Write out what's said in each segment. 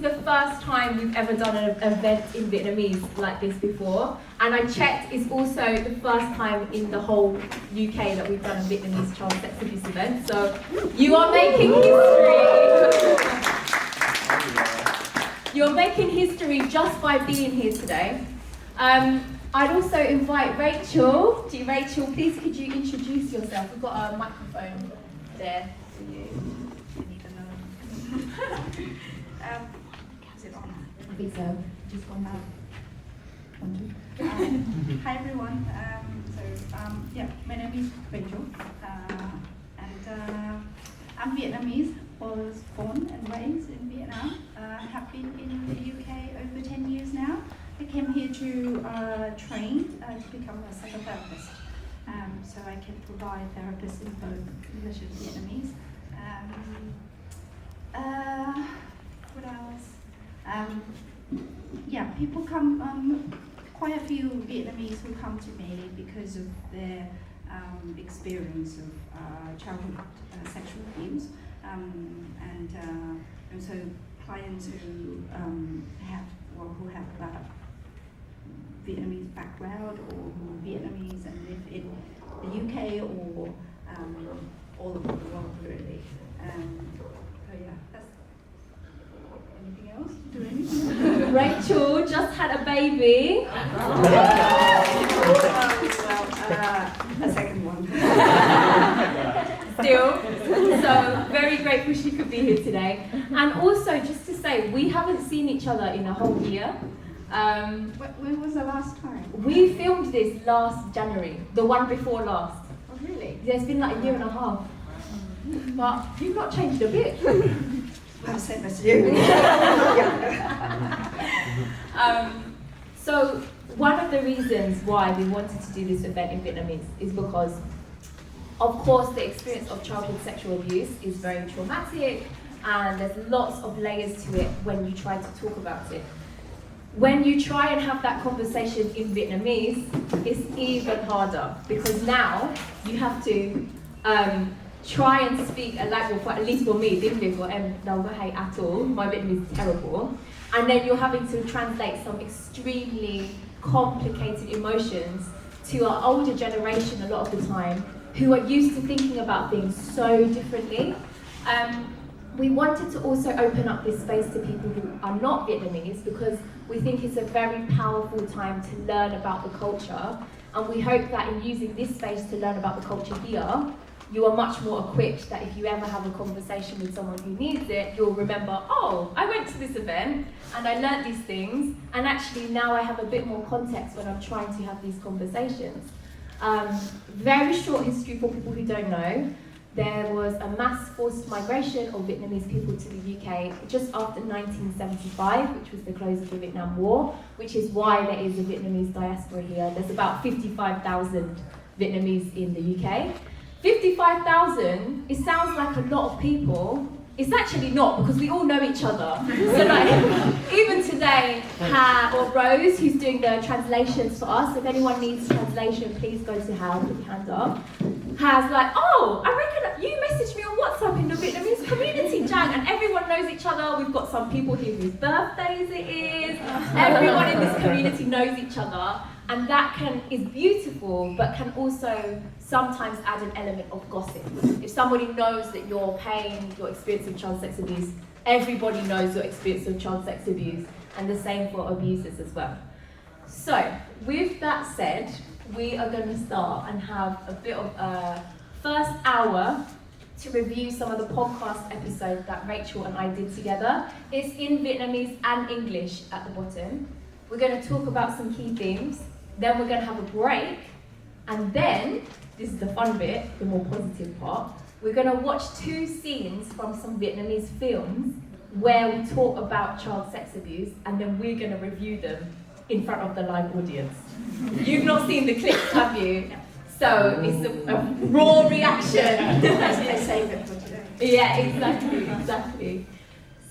is the first time we've ever done an event in Vietnamese like this before, and I checked, it's also the first time in the whole UK that we've done a Vietnamese child sex abuse event, so you are making history. You're making history just by being here today. I'd also invite Rachel. Rachel, please could you introduce yourself? We've got a microphone there for you. Is it on? I think so. Just one more. Hi everyone. My name is Rachel, and I'm Vietnamese. Was born and raised in Vietnam. Have been in the UK over 10 years now. I came here to train to become a psychotherapist, so I can provide therapists in both English and Vietnamese. What else? People come. Quite a few Vietnamese who come to me because of their experience of childhood sexual abuse, and also clients who have Vietnamese background or who are Vietnamese and live in the UK or all over the world really. That's anything else? Do anything? Rachel just had a baby. A second one. Still, so very grateful she could be here today. And also, just to say, we haven't seen each other in a whole year. When was the last time? We filmed this last January, the one before last. Oh really? Yeah, it's been like a year and a half. But you've not changed a bit. I'm same as you. So one of the reasons why we wanted to do this event in Vietnamese is because, of course, the experience of childhood sexual abuse is very traumatic, and there's lots of layers to it when you try to talk about it. When you try and have that conversation in Vietnamese, it's even harder, because now you have to try and speak a language, at least for me, tiếng Việt của em đâu có hay at all, my Vietnamese is terrible, and then you're having to translate some extremely complicated emotions to our older generation a lot of the time, who are used to thinking about things so differently. We wanted to also open up this space to people who are not Vietnamese, because we think it's a very powerful time to learn about the culture, and we hope that in using this space to learn about the culture here, you are much more equipped that if you ever have a conversation with someone who needs it, you'll remember, oh, I went to this event and I learnt these things, and actually now I have a bit more context when I'm trying to have these conversations. Very short history for people who don't know. There was a mass forced migration of Vietnamese people to the UK just after 1975, which was the close of the Vietnam War, which is why there is a Vietnamese diaspora here. There's about 55,000 Vietnamese in the UK. 55,000, it sounds like a lot of people. It's actually not, because we all know each other. So like, even today, or Rose, who's doing the translations for us, if anyone needs translation, please go to Hal, put your hand up. Has like, oh, I reckon you messaged me on WhatsApp in the Vietnamese community, Jang, and everyone knows each other. We've got some people here whose birthdays it is. Everyone in this community knows each other, and that is beautiful, but can also sometimes add an element of gossip. If somebody knows that your pain, your experience of child sex abuse, everybody knows your experience of child sex abuse, and the same for abusers as well. So, with that said, we are going to start and have a bit of a first hour to review some of the podcast episodes that Rachel and I did together. It's in Vietnamese and English at the bottom. We're going to talk about some key themes, then we're going to have a break, and then, this is the fun bit, the more positive part, we're going to watch 2 scenes from some Vietnamese films where we talk about child sex abuse, and then we're going to review them in front of the live audience. You've not seen the clips, have you? So it's a raw reaction. I save it for today. Yeah, exactly.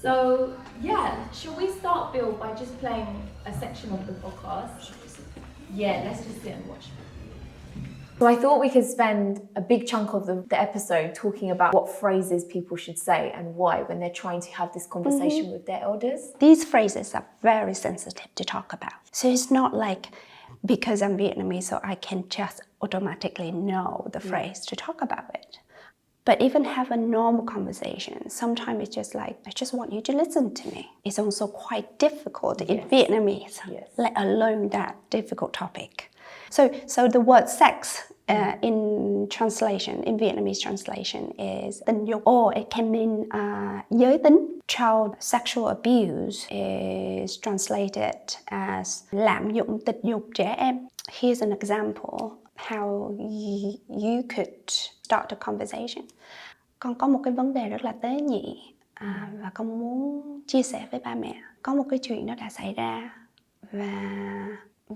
So, yeah, shall we start, Bill, by just playing a section of the podcast? Yeah, let's just sit and watch. So I thought we could spend a big chunk of the episode talking about what phrases people should say and why when they're trying to have this conversation with their elders. These phrases are very sensitive to talk about. So it's not like because I'm Vietnamese, so I can just automatically know the phrase to talk about it. But even have a normal conversation, sometimes it's just like, I just want you to listen to me. It's also quite difficult in Vietnamese, let alone that difficult topic. So the word sex in translation, in Vietnamese translation is tình dục, or it can mean giới tính. Child sexual abuse is translated as lạm dụng tịch dục trẻ em. Here's an example how you could start a conversation. Con có một cái vấn đề rất là tế nhị và con muốn chia sẻ với ba mẹ. Có một cái chuyện đó đã xảy ra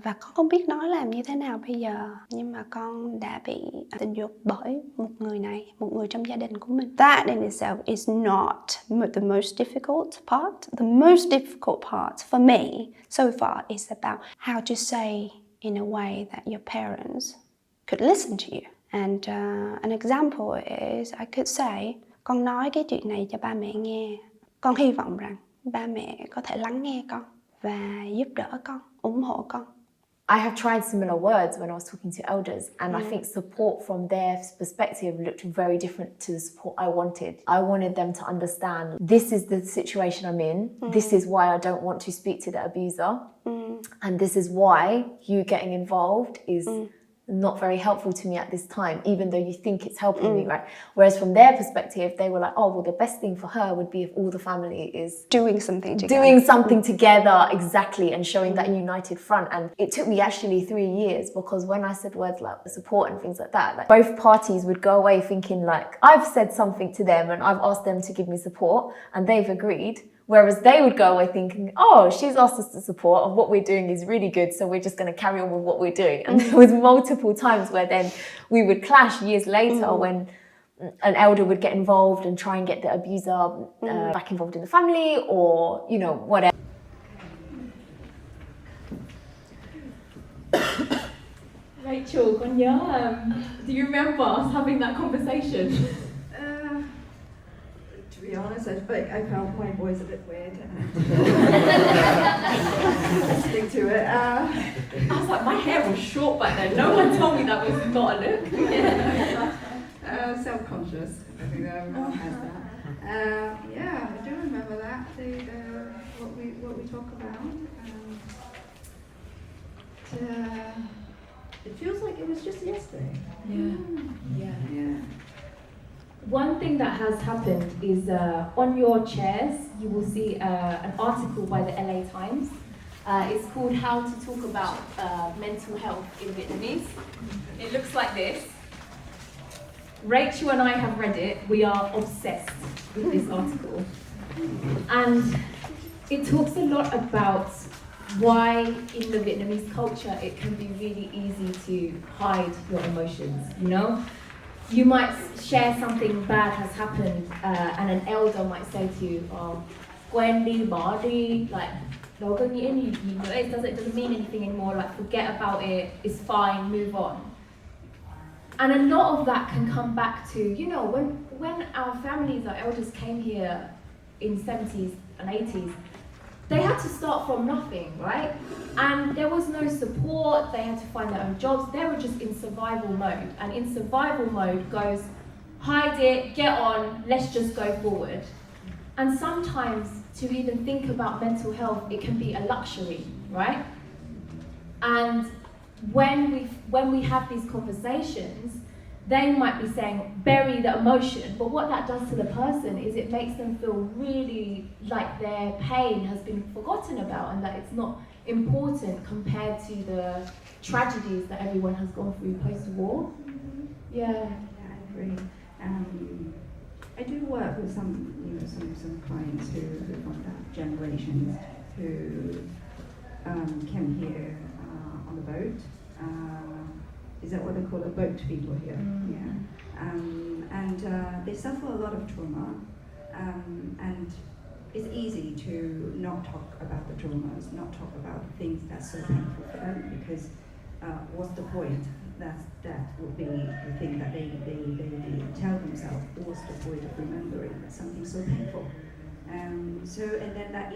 và con không biết nói làm như thế nào bây giờ, nhưng mà con đã bị tình dục bởi một người này, một người trong gia đình của mình. That in itself is not the most difficult part. The most difficult part for me so far is about how to say in a way that your parents could listen to you. And an example is I could say, con nói cái chuyện này cho ba mẹ nghe. Con hy vọng rằng ba mẹ có thể lắng nghe con và giúp đỡ con, ủng hộ con. I have tried similar words when I was talking to elders, and I think support from their perspective looked very different to the support I wanted. I wanted them to understand this is the situation I'm in, this is why I don't want to speak to the abuser, and this is why you getting involved is not very helpful to me at this time, even though you think it's helping me, right? Whereas from their perspective, they were like, oh, well, the best thing for her would be if all the family is doing something together, exactly, and showing that united front. And it took me actually 3 years, because when I said words like support and things like that, like both parties would go away thinking like, I've said something to them and I've asked them to give me support and they've agreed. Whereas they would go away thinking, oh, she's asked us to support and what we're doing is really good, so we're just going to carry on with what we're doing. And there was multiple times where then we would clash years later when an elder would get involved and try and get the abuser back involved in the family, or, you know, whatever. Rachel, con nhớ, do you remember us having that conversation? To be honest, I felt my voice a bit weird. Stick to it. I was like, my hair was short back then. No one told me that was not a look. Self-conscious. I think that everyone has that. Yeah, I do remember that. What we talk about. It feels like it was just yesterday. Yeah. One thing that has happened is on your chairs you will see an article by the LA Times. It's called How to Talk About Mental Health in Vietnamese. It looks like this. Rachel and I have read it. We are obsessed with this article. And it talks a lot about why in the Vietnamese culture it can be really easy to hide your emotions, you know? You might share something bad has happened and an elder might say to you, oh, quen đi, bỏ đi, like, đâu có nghĩa gì nữa, it doesn't mean anything anymore, like, forget about it, it's fine, move on. And a lot of that can come back to, you know, when our families, our elders came here in 70s and 80s, they had to start from nothing, right? And there was no support, they had to find their own jobs, they were just in survival mode. And in survival mode goes, hide it, get on, let's just go forward. And sometimes to even think about mental health, it can be a luxury, right? And when we have these conversations, they might be saying, bury the emotion, but what that does to the person is it makes them feel really like their pain has been forgotten about and that it's not important compared to the tragedies that everyone has gone through post-war. Yeah, I agree. I do work with some clients who are from that generation who came here on the boat. Is that what they call it? Boat people here? Yeah. And they suffer a lot of trauma, and it's easy to not talk about the traumas, not talk about things that's so painful for them, because what's the point? that would be the thing that they tell themselves, what's the point of remembering something so painful? So, and then that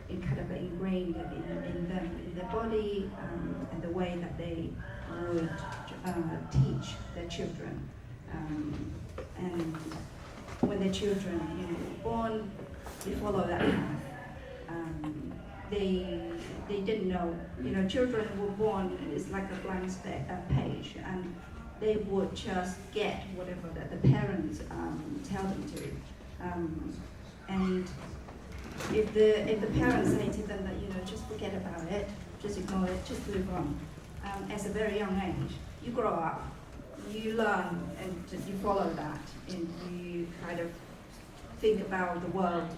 it kind of ingrained in them, in their body, and the way that they would teach their children. And when their children, were born, they follow that path. They didn't know, children were born, it's like a blank page, and they would just get whatever that the parents tell them to. And if the parents say to them that, just forget about it, just ignore it, just move on, as a very young age, you grow up, you learn, and you follow that, and you kind of think about the world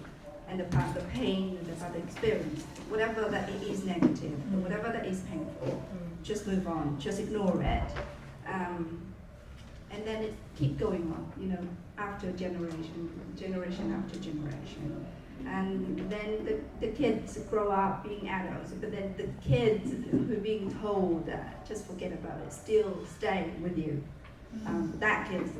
and about the pain and about the experience, whatever that it is negative, or whatever that is painful, just move on, just ignore it. And then it keep going on, after generation after generation. And then the kids grow up being adults, but then the kids who are being told that just forget about it, still stay with you. That kids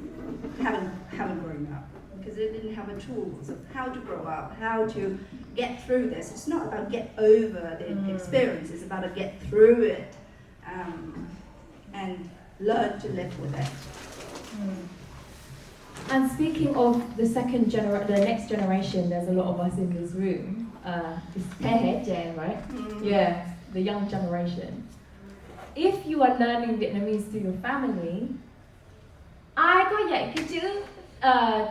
haven't grown up, because they didn't have the tools of how to grow up, how to get through this. It's not about get over the experience, it's about to get through it, and learn to live with it. And speaking of the next generation, there's a lot of us in this room. It's thế hệ, right? Yeah, the young generation. If you are learning Vietnamese through your family, ai có dạy cái chữ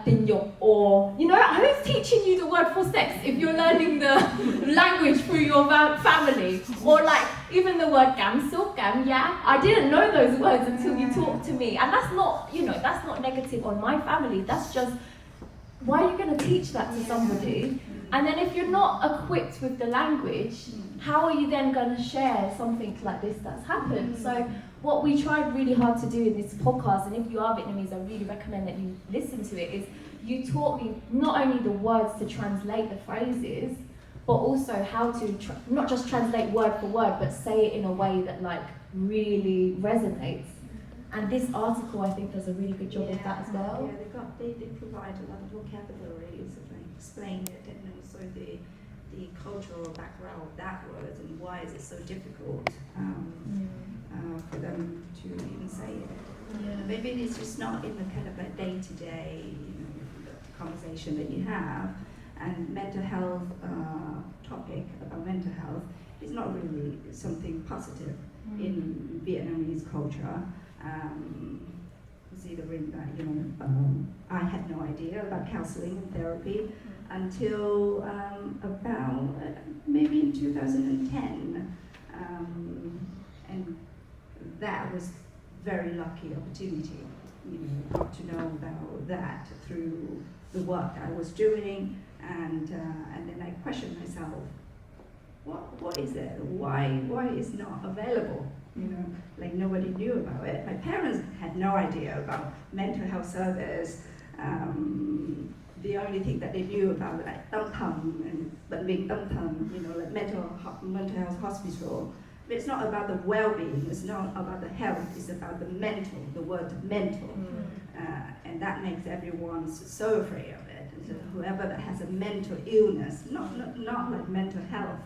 tình dục, or who's teaching you the word for sex if you're learning the language through your family, or like even the word cảm xúc, cảm giác. I didn't know those words until you talked to me, and that's not that's not negative on my family. That's just, why are you going to teach that to somebody? And then if you're not equipped with the language, how are you then going to share something like this that's happened? So what we tried really hard to do in this podcast, and if you are Vietnamese, I really recommend that you listen to it, is you taught me not only the words to translate the phrases, but also how to not just translate word for word, but say it in a way that like really resonates. And this article, I think, does a really good job of that as well. Yeah, they provide a lot of vocabulary, so like explain it, and also the cultural background of that word and why is it so difficult for them to even say it. Yeah. Maybe it's just not in the kind of a day-to-day conversation that you have. And mental health topic about mental health is not really something positive in Vietnamese culture. Considering that I had no idea about counseling and therapy until about maybe in 2010, and that was very lucky opportunity. Got to know about that through the work I was doing, and then I questioned myself, what is it? Why is not available? Like nobody knew about it. My parents had no idea about mental health service. The only thing that they knew about like tâm thần and bệnh viện tâm thần, like mental health hospital. But it's not about the well-being. It's not about the health. It's about the mental. The word mental, and that makes everyone so afraid of it. So whoever that has a mental illness, not like mental health,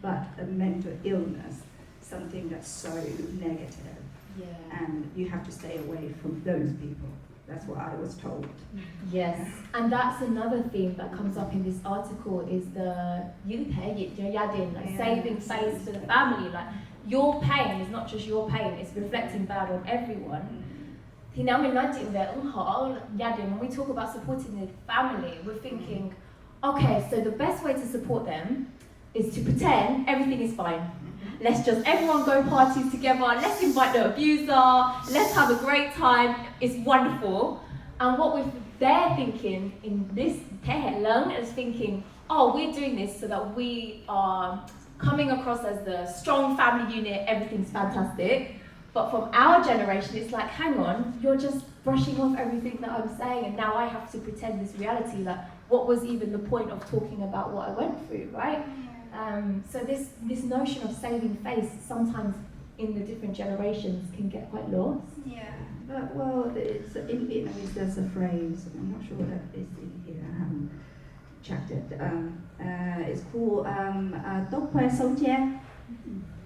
but a mental illness, something that's so negative, and you have to stay away from those people. That's what I was told. Yes, and that's another theme that comes up in this article is the giữ thể dịch cho gia đình, like saving face for the family. Like your pain is not just your pain; it's reflecting bad on everyone. Thì nếu mình nói chuyện về ủng hộ gia đình, when we talk about supporting the family, we're thinking, okay, so the best way to support them is to pretend everything is fine. Let's just everyone go parties together, let's invite the abuser, let's have a great time, it's wonderful. And what they're thinking in this thế hệ lớn is thinking, oh, we're doing this so that we are coming across as the strong family unit, everything's fantastic. But from our generation, it's like, hang on, you're just brushing off everything that I'm saying, and now I have to pretend this reality, like what was even the point of talking about what I went through, right? So this notion of saving face sometimes in the different generations can get quite lost. Yeah, but well, it's, in Vietnamese there's a phrase, I'm not sure that is in here, I haven't checked it. It's called tốt khoe xấu che.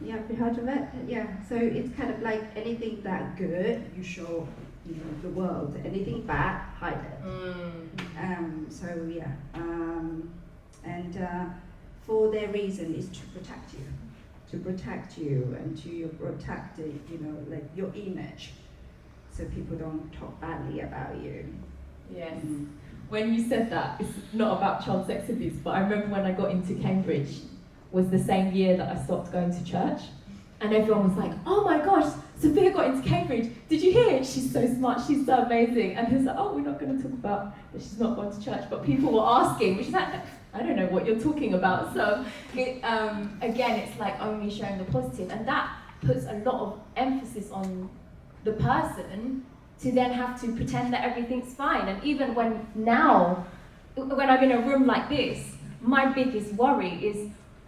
Yeah, have you heard of it? Yeah, so it's kind of like anything that good, you show, you know, the world. Anything bad, hide it. So yeah, and for their reason is to protect you, and to protect the, you know, like your image, so people don't talk badly about you. Yes. When you said that, it's not about child sex abuse, but I remember when I got into Cambridge, was the same year that I stopped going to church, and everyone was like, "Oh my gosh, Sophia got into Cambridge. Did you hear? She's so smart. She's so amazing." And it's like, "Oh, we're not going to talk about that she's not gone to church," but people were asking, which is like, I don't know what you're talking about. So again, it's like only showing the positive, and that puts a lot of emphasis on the person to then have to pretend that everything's fine. And even when I'm in a room like this, my biggest worry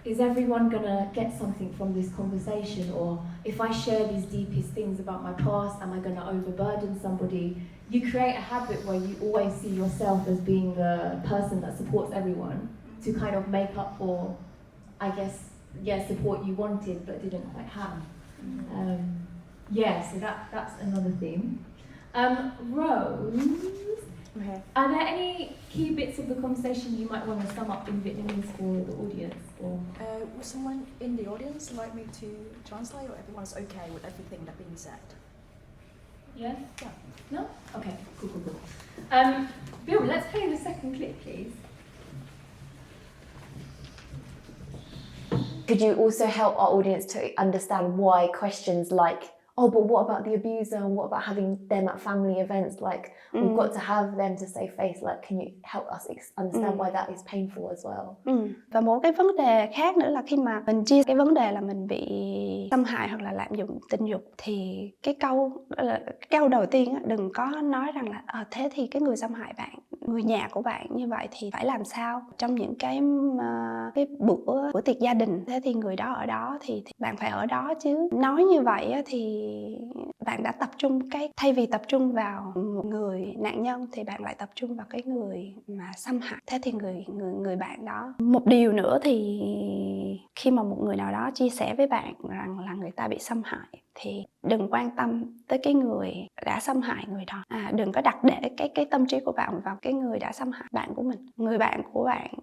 is everyone gonna get something from this conversation? Or if I share these deepest things about my past, am I gonna overburden somebody? You create a habit where you always see yourself as being the person that supports everyone, to kind of make up for, I guess, support you wanted but didn't quite have. So that's another theme. Rose, Okay. are there any key bits of the conversation you might want to sum up in Vietnamese for the audience? Or Would someone in the audience like me to translate, or everyone's okay with everything that's being said? yes? Yeah. No? Okay, cool. Bill, let's play the second clip, please. Could you also help our audience to understand why questions like, oh, but what about the abuser, and what about having them at family events? Like, we've got to have them to save face. Like, can you help us understand why that is painful as well? Và một cái vấn đề khác nữa là khi mà mình chia cái vấn đề là mình bị xâm hại hoặc là lạm dụng tình dục, thì cái câu đầu tiên đừng có nói rằng là thế thì cái người xâm hại bạn, người nhà của bạn như vậy thì phải làm sao trong những cái bữa tiệc gia đình, thế thì người đó ở đó thì bạn phải ở đó chứ. Nói như vậy thì bạn đã tập trung thay vì tập trung vào người nạn nhân thì bạn lại tập trung vào cái người mà xâm hại. Thế thì người bạn đó. Một điều nữa thì khi mà một người nào đó chia sẻ với bạn rằng là người ta bị xâm hại thì đừng quan tâm tới cái người đã xâm hại người đó. Đừng có đặt để cái tâm trí của bạn vào cái người đã xâm hại bạn của mình. Người bạn của bạn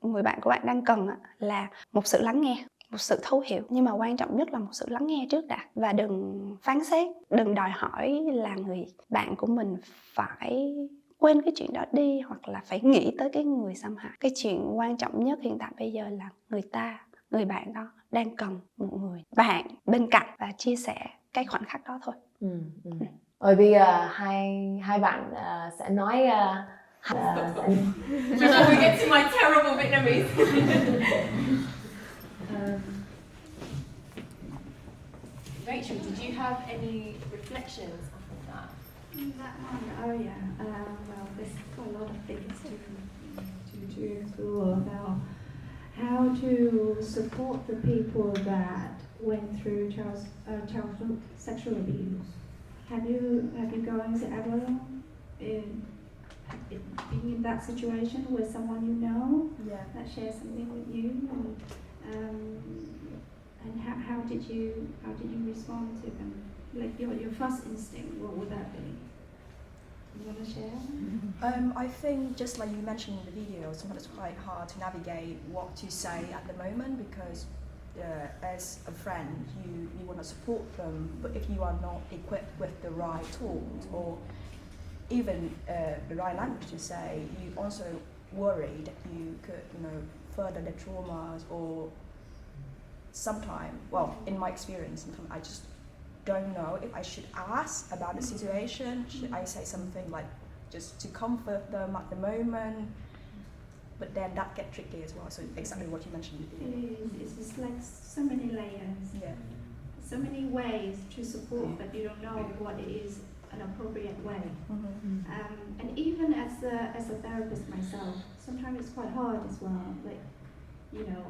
người bạn của bạn đang cần là một sự lắng nghe, một sự thấu hiểu, nhưng mà quan trọng nhất là một sự lắng nghe trước đã. Và đừng phán xét, đừng đòi hỏi là người bạn của mình phải quên cái chuyện đó đi, hoặc là phải nghĩ tới cái người xâm hại. Cái chuyện quan trọng nhất hiện tại bây giờ là người bạn đó đang cần một người bạn bên cạnh và chia sẻ cái khoảnh khắc đó thôi. Rồi bây giờ hai bạn sẽ nói Before we get to my terrible Vietnamese. Rachel, did you have any reflections on that? That one, oh yeah. Well, there's quite a lot of things to explore about how to support the people that went through childhood sexual abuse. Have you guys ever been in that situation with someone you know that shares something with you, and how did you respond to them? Like your first instinct, what would that be? You want to share? I think just like you mentioned in the video, sometimes it's quite hard to navigate what to say at the moment, because as a friend you want to support them, but if you are not equipped with the right tools or even the right language to say, you also worry that you could further the traumas, or sometimes, well, in my experience, sometimes I just don't know if I should ask about the situation. Should I say something like just to comfort them at the moment? But then that gets tricky as well. So exactly what you mentioned in the video. It's like so many layers. Yeah. So many ways to support, but you don't know what is an appropriate way. And even as a therapist myself, sometimes it's quite hard as well. Like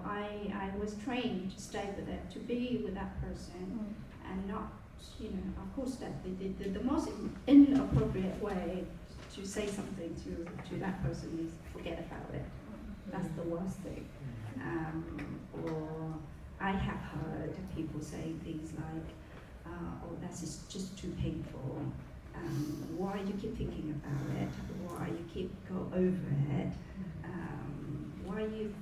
I was trained to stay with it, to be with that person, and not, of course, that the most inappropriate way to say something to that person is forget about it. That's the worst thing. Or I have heard people saying things like, "Oh, that is just too painful. Why you keep thinking about it? Why you keep go over it? Why you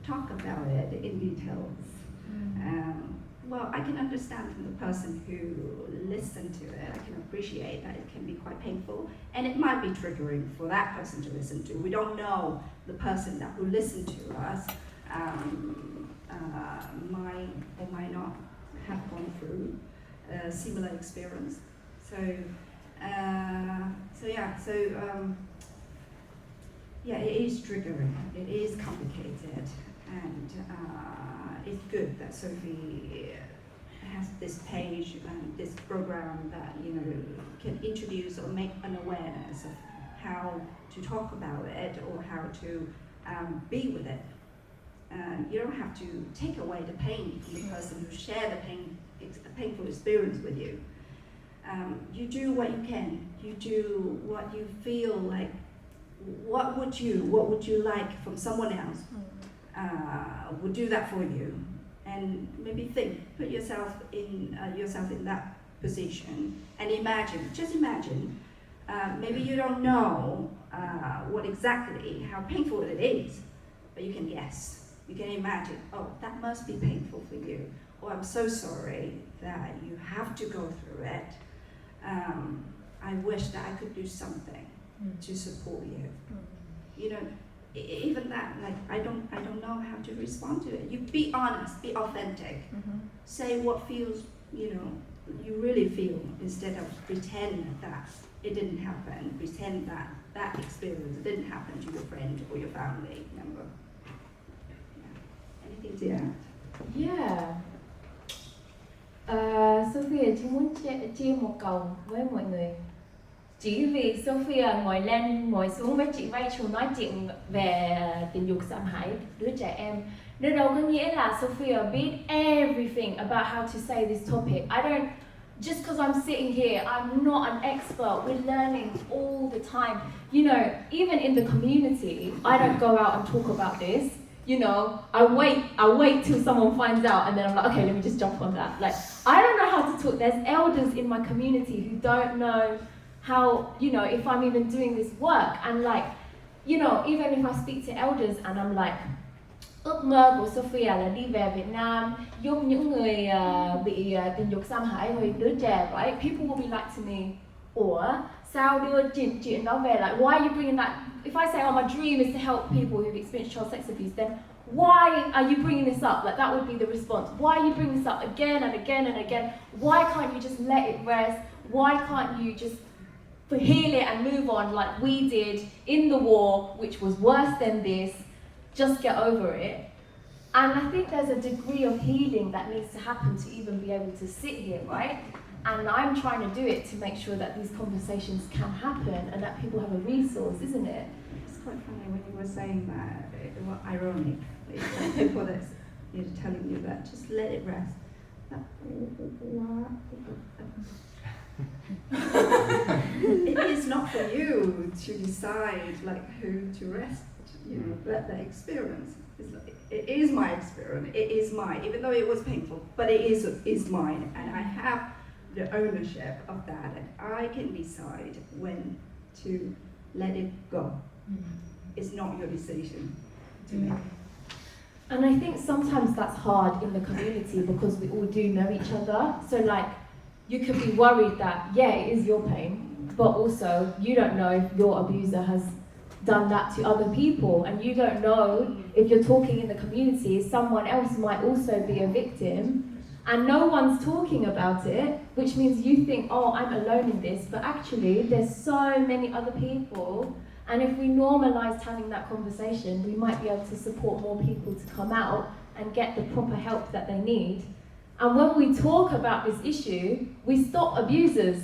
talk about it in details?" Well, I can understand from the person who listened to it. I can appreciate that it can be quite painful, and it might be triggering for that person to listen to. We don't know the person who listened to us might or might not have gone through a similar experience. It is triggering. It is complicated, and it's good that Sophie has this page and this program that can introduce or make an awareness of how to talk about it or how to be with it. You don't have to take away the pain from the person who shared a painful experience with you. You do what you can. You do what you feel like. What would you like from someone else? Would do that for you, and maybe put yourself in that position, and just imagine. Maybe you don't know what exactly how painful it is, but you can guess. You can imagine. Oh, that must be painful for you. Oh, I'm so sorry that you have to go through it. I wish that I could do something to support you. Even that, like I don't know how to respond to it. You be honest, be authentic. Say what feels, you really feel, instead of pretend that it didn't happen. Pretend that experience didn't happen to your friend or your family member. Anything to add? Yeah. Sophia chỉ muốn chia một câu với mọi người. Chỉ vì Sophia ngồi xuống với chị Rachel nói chuyện về tình dục xâm hại đứa trẻ em, nó đâu có nghĩa là Sophia biết everything about how to say this topic. Just because I'm sitting here, I'm not an expert. We're learning all the time. Even in the community, I don't go out and talk about this. I wait till someone finds out, and then I'm like, okay, let me just jump on that. Like, I don't know how to talk. There's elders in my community who don't know how, if I'm even doing this work. And even if I speak to elders and I'm like, ước mơ của Sophia là đi về Việt Nam giúp những người bị tình dục xâm hại hồi đứa trẻ, right? People will be like to me, ủa sao đưa chuyện đó về, like, why are you bringing that? If I say, my dream is to help people who've experienced child sex abuse, then why are you bringing this up? Like, that would be the response. Why are you bringing this up again and again and again? Why can't you just let it rest? Why can't you just heal it and move on like we did in the war, which was worse than this? Just get over it. And I think there's a degree of healing that needs to happen to even be able to sit here, right? And I'm trying to do it to make sure that these conversations can happen and that people have a resource, isn't it? It's quite funny when you were saying that. It was ironic. It's like people that's telling you that just let it rest. It is not for you to decide who to rest. Let the experience. It is my experience. It is mine, even though it was painful. But it is mine, and I have the ownership of that, and I can decide when to let it go. It's not your decision to make. And I think sometimes that's hard in the community because we all do know each other. So you could be worried that, it is your pain, but also you don't know if your abuser has done that to other people, and you don't know if you're talking in the community, someone else might also be a victim, and no one's talking about it, which means you think, I'm alone in this, but actually there's so many other people, and if we normalised having that conversation, we might be able to support more people to come out and get the proper help that they need. And when we talk about this issue, we stop abusers.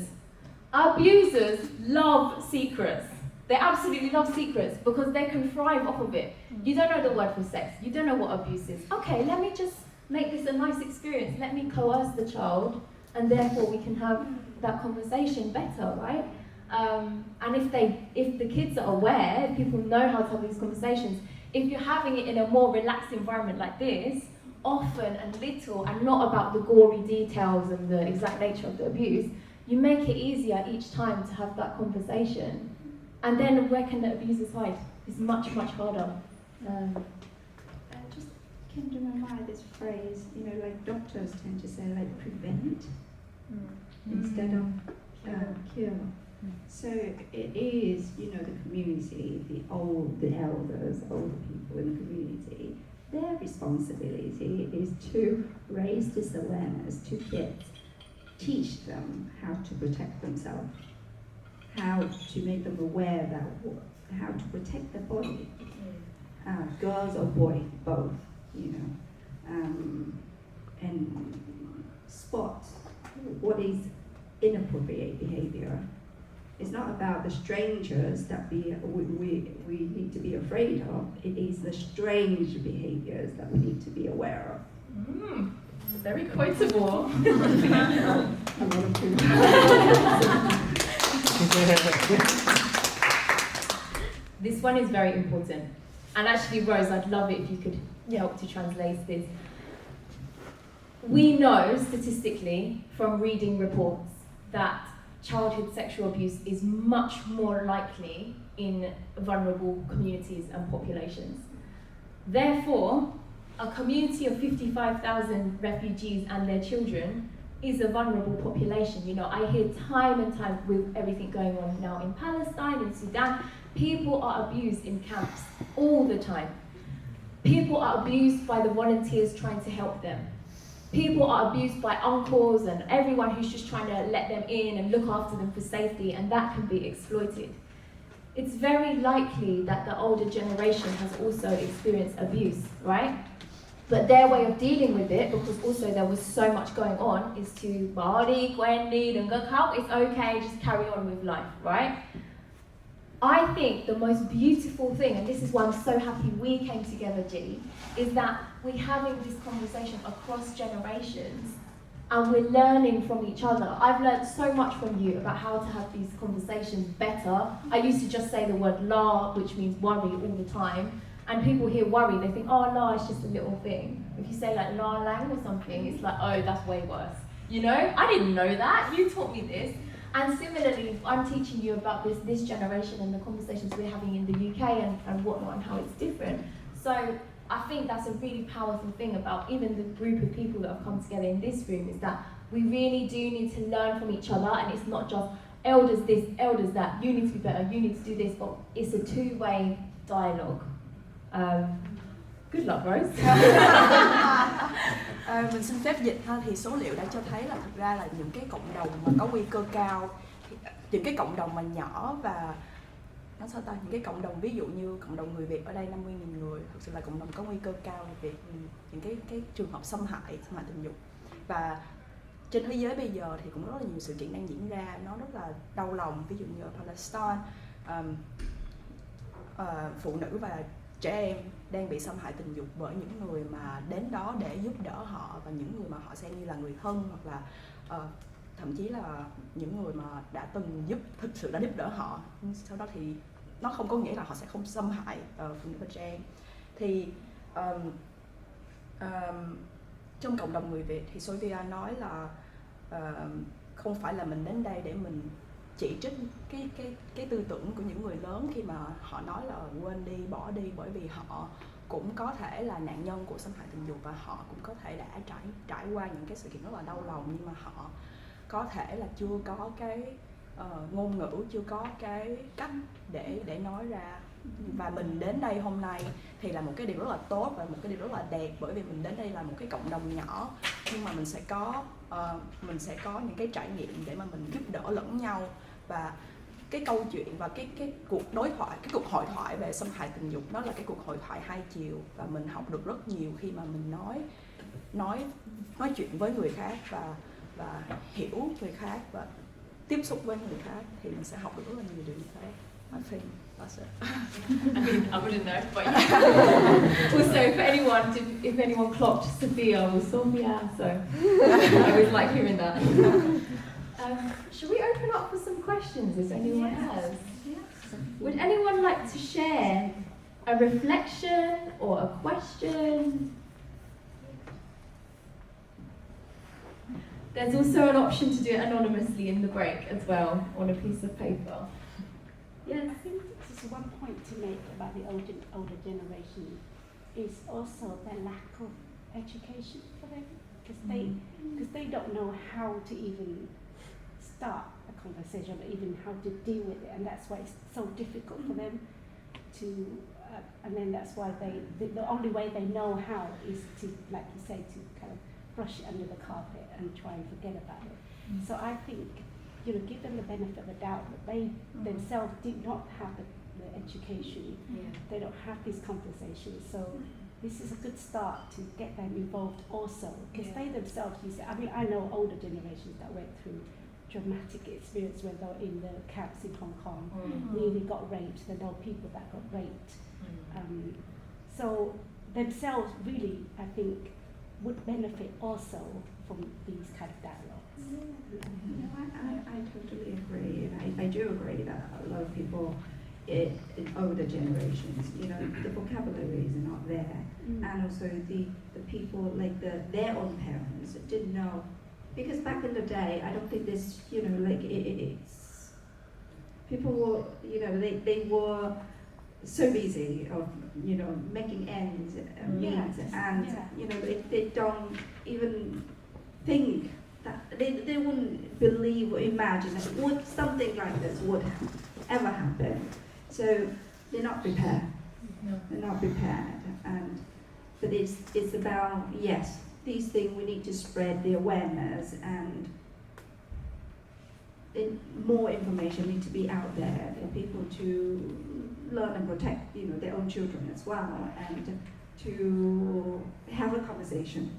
Abusers love secrets. They absolutely love secrets because they can thrive off of it. You don't know the word for sex. You don't know what abuse is. Okay, let me just make this a nice experience. Let me coerce the child, and therefore we can have that conversation better, right? And if the kids are aware, if people know how to have these conversations, if you're having it in a more relaxed environment like this, often and little, and not about the gory details and the exact nature of the abuse, you make it easier each time to have that conversation. And then where can the abusers hide? It's much, much harder. Just came to my mind this phrase, like doctors tend to say, like, prevent instead of cure. So it is, the community, the elders, older people in the community, their responsibility is to raise this awareness to kids, teach them how to protect themselves, how to make them aware that how to protect their body, girls or boys, both, and spot what is inappropriate behavior. It's not about the strangers that we need to be afraid of. It is the strange behaviors that we need to be aware of. Very quotable. This one is very important. And actually, Rose, I'd love it if you could help to translate this. We know statistically from reading reports that childhood sexual abuse is much more likely in vulnerable communities and populations. Therefore, a community of 55,000 refugees and their children is a vulnerable population. I hear time and time with everything going on now in Palestine, in Sudan, people are abused in camps all the time. People are abused by the volunteers trying to help them. People are abused by uncles and everyone who's just trying to let them in and look after them for safety, and that can be exploited. It's very likely that the older generation has also experienced abuse, right? But their way of dealing with it, because also there was so much going on, is to body, Gwendy, and it's okay, just carry on with life, right? I think the most beautiful thing, and this is why I'm so happy we came together, G, is that we're having this conversation across generations and we're learning from each other. I've learned so much from you about how to have these conversations better. I used to just say the word la, which means worry, all the time. And people hear worry, they think, oh, la, it's just a little thing. If you say like la lang or something, it's like, oh, that's way worse. I didn't know that, you taught me this. And similarly, I'm teaching you about this generation and the conversations we're having in the UK and whatnot and how it's different. So I think that's a really powerful thing about even the group of people that have come together in this room, is that we really do need to learn from each other, and it's not just elders this, elders that, you need to be better, you need to do this, but it's a two-way dialogue. Good luck, Rose. Mình xin phép dịch ha, thì số liệu đã cho thấy là thực ra là những cái cộng đồng mà có nguy cơ cao, những cái cộng đồng mà nhỏ và những cái cộng đồng ví dụ như cộng đồng người Việt ở đây 50.000 người, thực sự là cộng đồng có nguy cơ cao về những cái trường hợp xâm hại tình dục. Và trên thế giới bây giờ thì cũng rất là nhiều sự kiện đang diễn ra, nó rất là đau lòng. Ví dụ như ở Palestine, phụ nữ và trẻ em đang bị xâm hại tình dục bởi những người mà đến đó để giúp đỡ họ, và những người mà họ xem như là người thân, hoặc là thậm chí là những người mà đã từng thực sự đã giúp đỡ họ. Sau đó thì nó không có nghĩa là họ sẽ không xâm hại phụ nữ và trẻ em. Thì trong cộng đồng người Việt thì Sophia nói là không phải là mình đến đây để mình chỉ trích cái tư tưởng của những người lớn khi mà họ nói là quên đi, bỏ đi, bởi vì họ cũng có thể là nạn nhân của xâm hại tình dục và họ cũng có thể đã trải qua những cái sự kiện rất là đau lòng, nhưng mà họ có thể là chưa có cái ngôn ngữ, chưa có cái cách để nói ra. Và mình đến đây hôm nay thì là một cái điều rất là tốt và một cái điều rất là đẹp, bởi vì mình đến đây là một cái cộng đồng nhỏ, nhưng mà mình sẽ có những cái trải nghiệm để mà mình giúp đỡ lẫn nhau. Và cái câu chuyện và cái cuộc đối thoại, cái cuộc hội thoại về xâm hại tình dục, nó là cái cuộc hội thoại hai chiều, và mình học được rất nhiều khi mà mình nói chuyện với người khác và hiểu người khác và tiếp xúc với người khác, thì mình sẽ học được rất là nhiều điều như thế. I think that's it. I mean, I wouldn't know, but yeah. Also, if anyone clocked Sophia or Sophia, so I always like hearing that. Should we open up for some questions if anyone has? Would anyone like to share a reflection or a question? There's also an option to do it anonymously in the break as well, on a piece of paper. Yes? I think just one point to make about the older generation is also the lack of education for them, because they don't know how to even start a conversation or even how to deal with it, and that's why it's so difficult for them to, and then that's why the only way they know how is to, like you say, to kind of brush it under the carpet and try and forget about it. So I think, give them the benefit of the doubt that they themselves did not have the education. They don't have these conversations. So this is a good start to get them involved also, because they themselves I know older generations that went through dramatic experience when they were in the camps in Hong Kong, nearly got raped. They know people that got raped. So themselves really, I think, would benefit also from these kind of dialogues. I totally agree, and I do agree that a lot of people in older generations, the vocabularies are not there, and also the people, like their own parents didn't know, because back in the day, I don't think this, it's people were, they were so busy of making ends meet, and they don't even think that they wouldn't believe or imagine that something like this would ever happen. So they're not prepared. No. They're not prepared, but it's about, yes, these things we need to spread the awareness, and more information needs to be out there for people to learn and protect, their own children as well, and to have a conversation,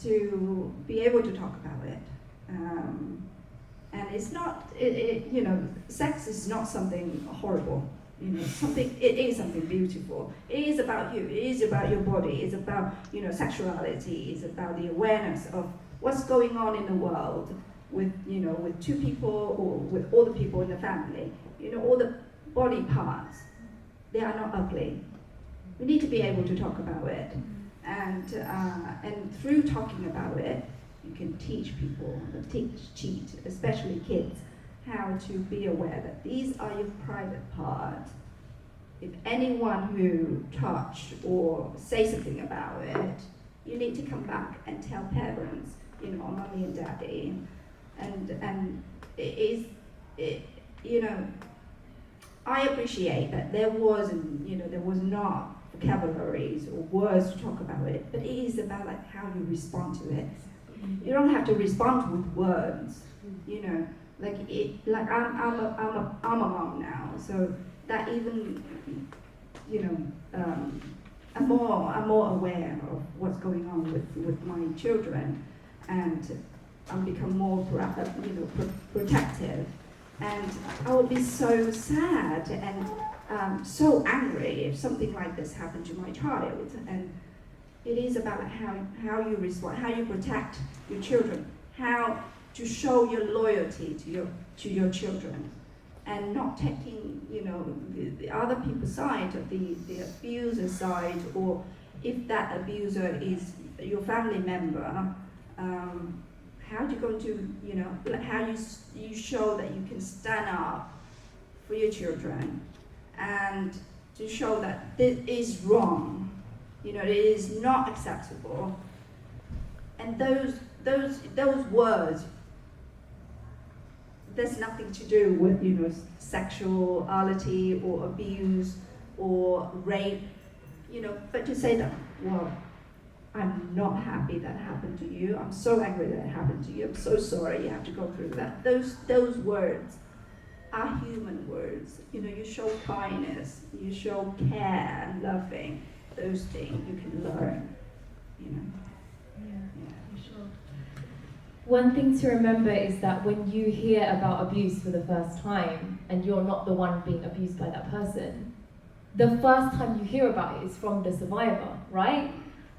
to be able to talk about it. And it's not, sex is not something horrible. It is something beautiful. It is about you. It is about your body. It's about, sexuality. It's about the awareness of what's going on in the world with, with two people or with all the people in the family. All the body parts, they are not ugly. We need to be able to talk about it, and through talking about it, you can teach people, especially kids, how to be aware that these are your private parts. If anyone who touched or say something about it, you need to come back and tell parents, mommy and daddy, and I appreciate that there was not vocabularies or words to talk about it, but it is about how you respond to it. You don't have to respond with words, I'm a mom now, so that even, I'm more aware of what's going on with my children, and I'm become more protective, and I would be so sad and so angry if something like this happened to my child. And it is about how you respond, how you protect your children, how to show your loyalty to your children, and not taking the other people's side, the abuser side, or if that abuser is your family member, how do you go to how you show that you can stand up for your children, and to show that this is wrong, it is not acceptable, and those words, there's nothing to do with sexuality or abuse or rape, but to say that, well, I'm not happy that happened to you, I'm so angry that it happened to you, I'm so sorry you have to go through that. Those words are human words. You show kindness, you show care and loving. Those things you can learn. Yeah, for sure. One thing to remember is that when you hear about abuse for the first time, and you're not the one being abused by that person, the first time you hear about it is from the survivor, right?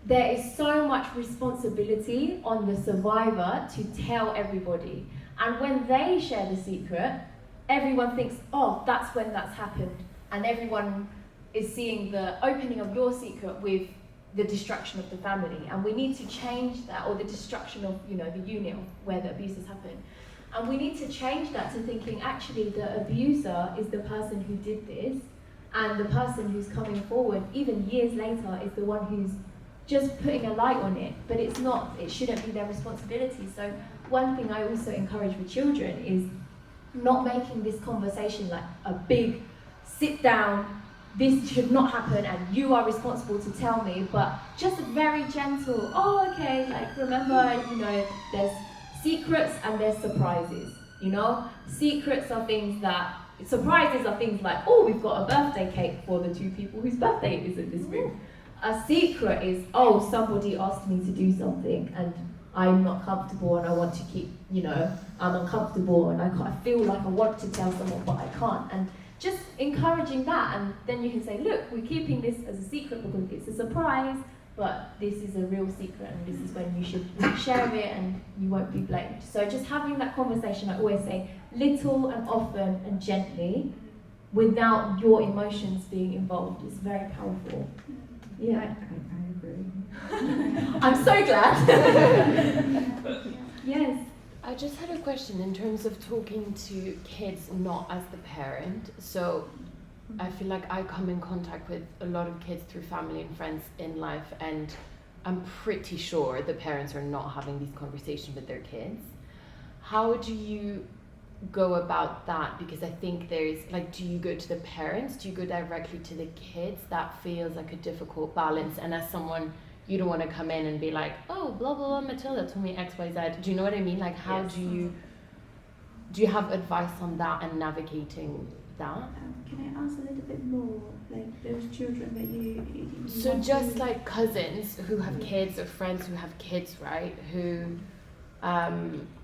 There is so much responsibility on the survivor to tell everybody. And when they share the secret, everyone thinks, oh, that's when that's happened. And everyone is seeing the opening of your secret with the destruction of the family. And we need to change that, or the destruction of, you know, the unit of where the abuse has happened. And we need to change that to thinking, actually, the abuser is the person who did this, and the person who's coming forward, even years later, is the one who's just putting a light on it. But it's not, it shouldn't be their responsibility. So one thing I also encourage with children is not making this conversation like a big sit down, this should not happen and you are responsible to tell me, but just very gentle, oh okay, like remember, you know, there's secrets and there's surprises, you know? Secrets are things that, surprises are things like, oh, we've got a birthday cake for the two people whose birthday is in this room. A secret is, oh, somebody asked me to do something and I'm not comfortable and I want to keep, you know, I'm uncomfortable and I feel like I want to tell someone but I can't. And just encouraging that, and then you can say, look, we're keeping this as a secret because it's a surprise, but this is a real secret and this is when you should share it and you won't be blamed. So just having that conversation, I always say, little and often and gently, without your emotions being involved, is very powerful. Yeah, I agree. I'm so glad. Yes. I just had a question in terms of talking to kids not as the parent. So I feel like I come in contact with a lot of kids through family and friends in life, and I'm pretty sure the parents are not having these conversations with their kids. How do you go about that? Because I think there's like, do you go to the parents? Do you go directly to the kids? That feels like a difficult balance. And as someone, you don't want to come in and be like, oh, blah, blah, blah, Matilda told me X, Y, Z. Do you know what I mean? Like, how Yes. do you have advice on that and navigating that? Can I ask a little bit more, like those children that you So want just to- like cousins who have kids or friends who have kids, right? Who,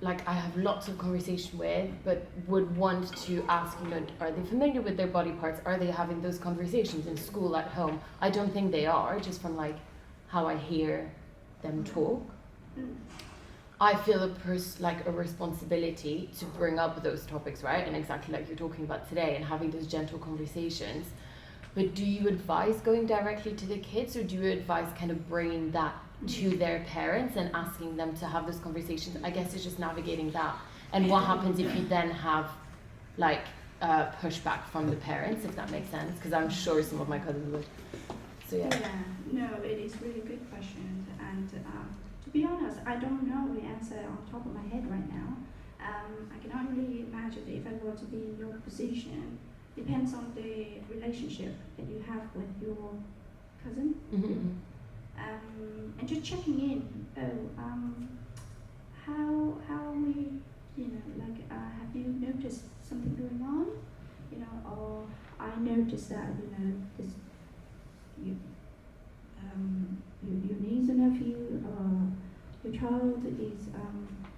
like I have lots of conversation with, but would want to ask, you know, are they familiar with their body parts? Are they having those conversations in school, at home? I don't think they are, just from like how I hear them talk. I feel a responsibility to bring up those topics, right? And exactly like you're talking about today, and having those gentle conversations. But do you advise going directly to the kids, or do you advise kind of bringing that to their parents and asking them to have those conversations? I guess it's just navigating that. And what happens if you then have like pushback from the parents, if that makes sense? Because I'm sure some of my cousins would. So yeah. No, it is really good question, and to be honest, I don't know the answer on top of my head right now. I can only imagine if I were to be in your position. Depends on the relationship that you have with your cousin, and just checking in. How we, you know, like have you noticed something going on, you know, or I noticed that, you know, this. Your niece or nephew or your child is,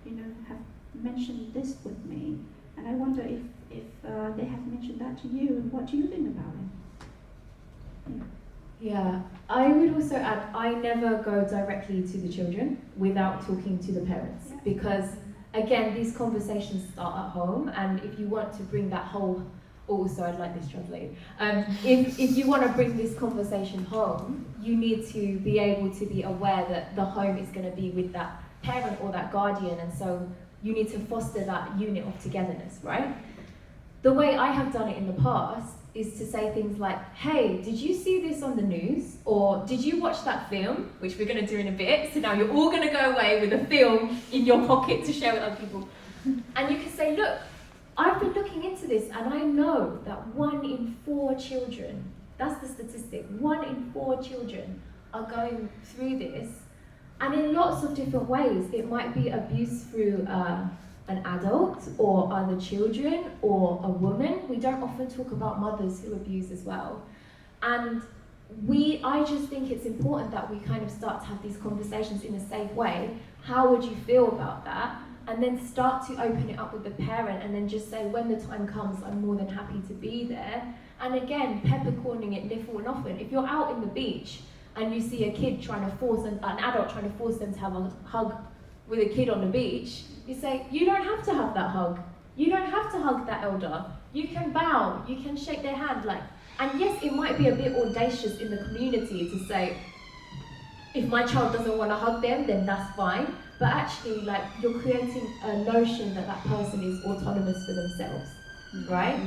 you know, have mentioned this with me, and I wonder if they have mentioned that to you, and what do you think about it? Yeah, I would also add, I never go directly to the children without talking to the parents, because again, these conversations start at home, and if you want to bring that whole, also I'd like this translated, if you want to bring this conversation home, you need to be able to be aware that the home is going to be with that parent or that guardian, and so you need to foster that unit of togetherness, right? The way I have done it in the past is to say things like, hey, did you see this on the news? Or did you watch that film, which we're going to do in a bit, so now you're all going to go away with a film in your pocket to share with other people. And you can say, look, I've been looking into this, and I know that 1 in 4 children, that's the statistic, 1 in 4 children are going through this, and in lots of different ways. It might be abuse through an adult or other children or a woman. We don't often talk about mothers who abuse as well. And I just think it's important that we kind of start to have these conversations in a safe way. How would you feel about that? and then start to open it up with the parent, and then just say, when the time comes, I'm more than happy to be there. And again, peppercorning it little and often. If you're out in the beach and you see a kid trying to force an adult trying to force them to have a hug with a kid on the beach, you say, you don't have to have that hug. You don't have to hug that elder. You can bow, you can shake their hand, like, and yes, it might be a bit audacious in the community to say, if my child doesn't want to hug them, then that's fine. But actually, like, you're creating a notion that that person is autonomous for themselves, right?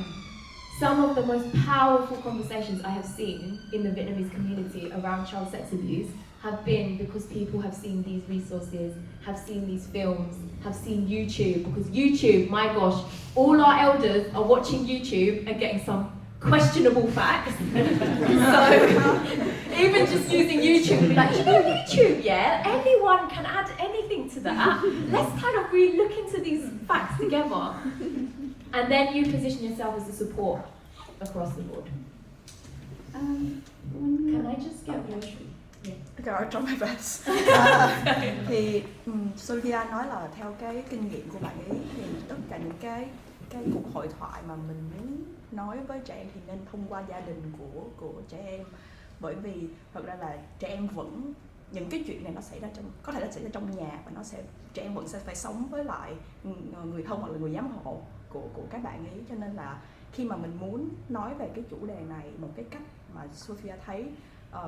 Some of the most powerful conversations I have seen in the Vietnamese community around child sex abuse have been because people have seen these resources, have seen these films, have seen YouTube. Because YouTube, my gosh, all our elders are watching YouTube and getting some questionable facts. So even just using YouTube, be like, you know, YouTube, yeah, anyone can add anything to that. Let's kind of really look into these facts together. And then you position yourself as a support across the board. Can I just get one? Okay, I'll try my best. Thì Sophia nói là theo cái kinh nghiệm của bạn ấy thì tất cả những cái cuộc hội thoại mà mình muốn nói với trẻ em thì nên thông qua gia đình của trẻ em, bởi vì thật ra là trẻ em vẫn, những cái chuyện này nó xảy ra có thể là xảy ra trong nhà, và trẻ em vẫn sẽ phải sống với lại người thân hoặc là người giám hộ của các bạn ấy. Cho nên là khi mà mình muốn nói về cái chủ đề này, một cái cách mà Sophia thấy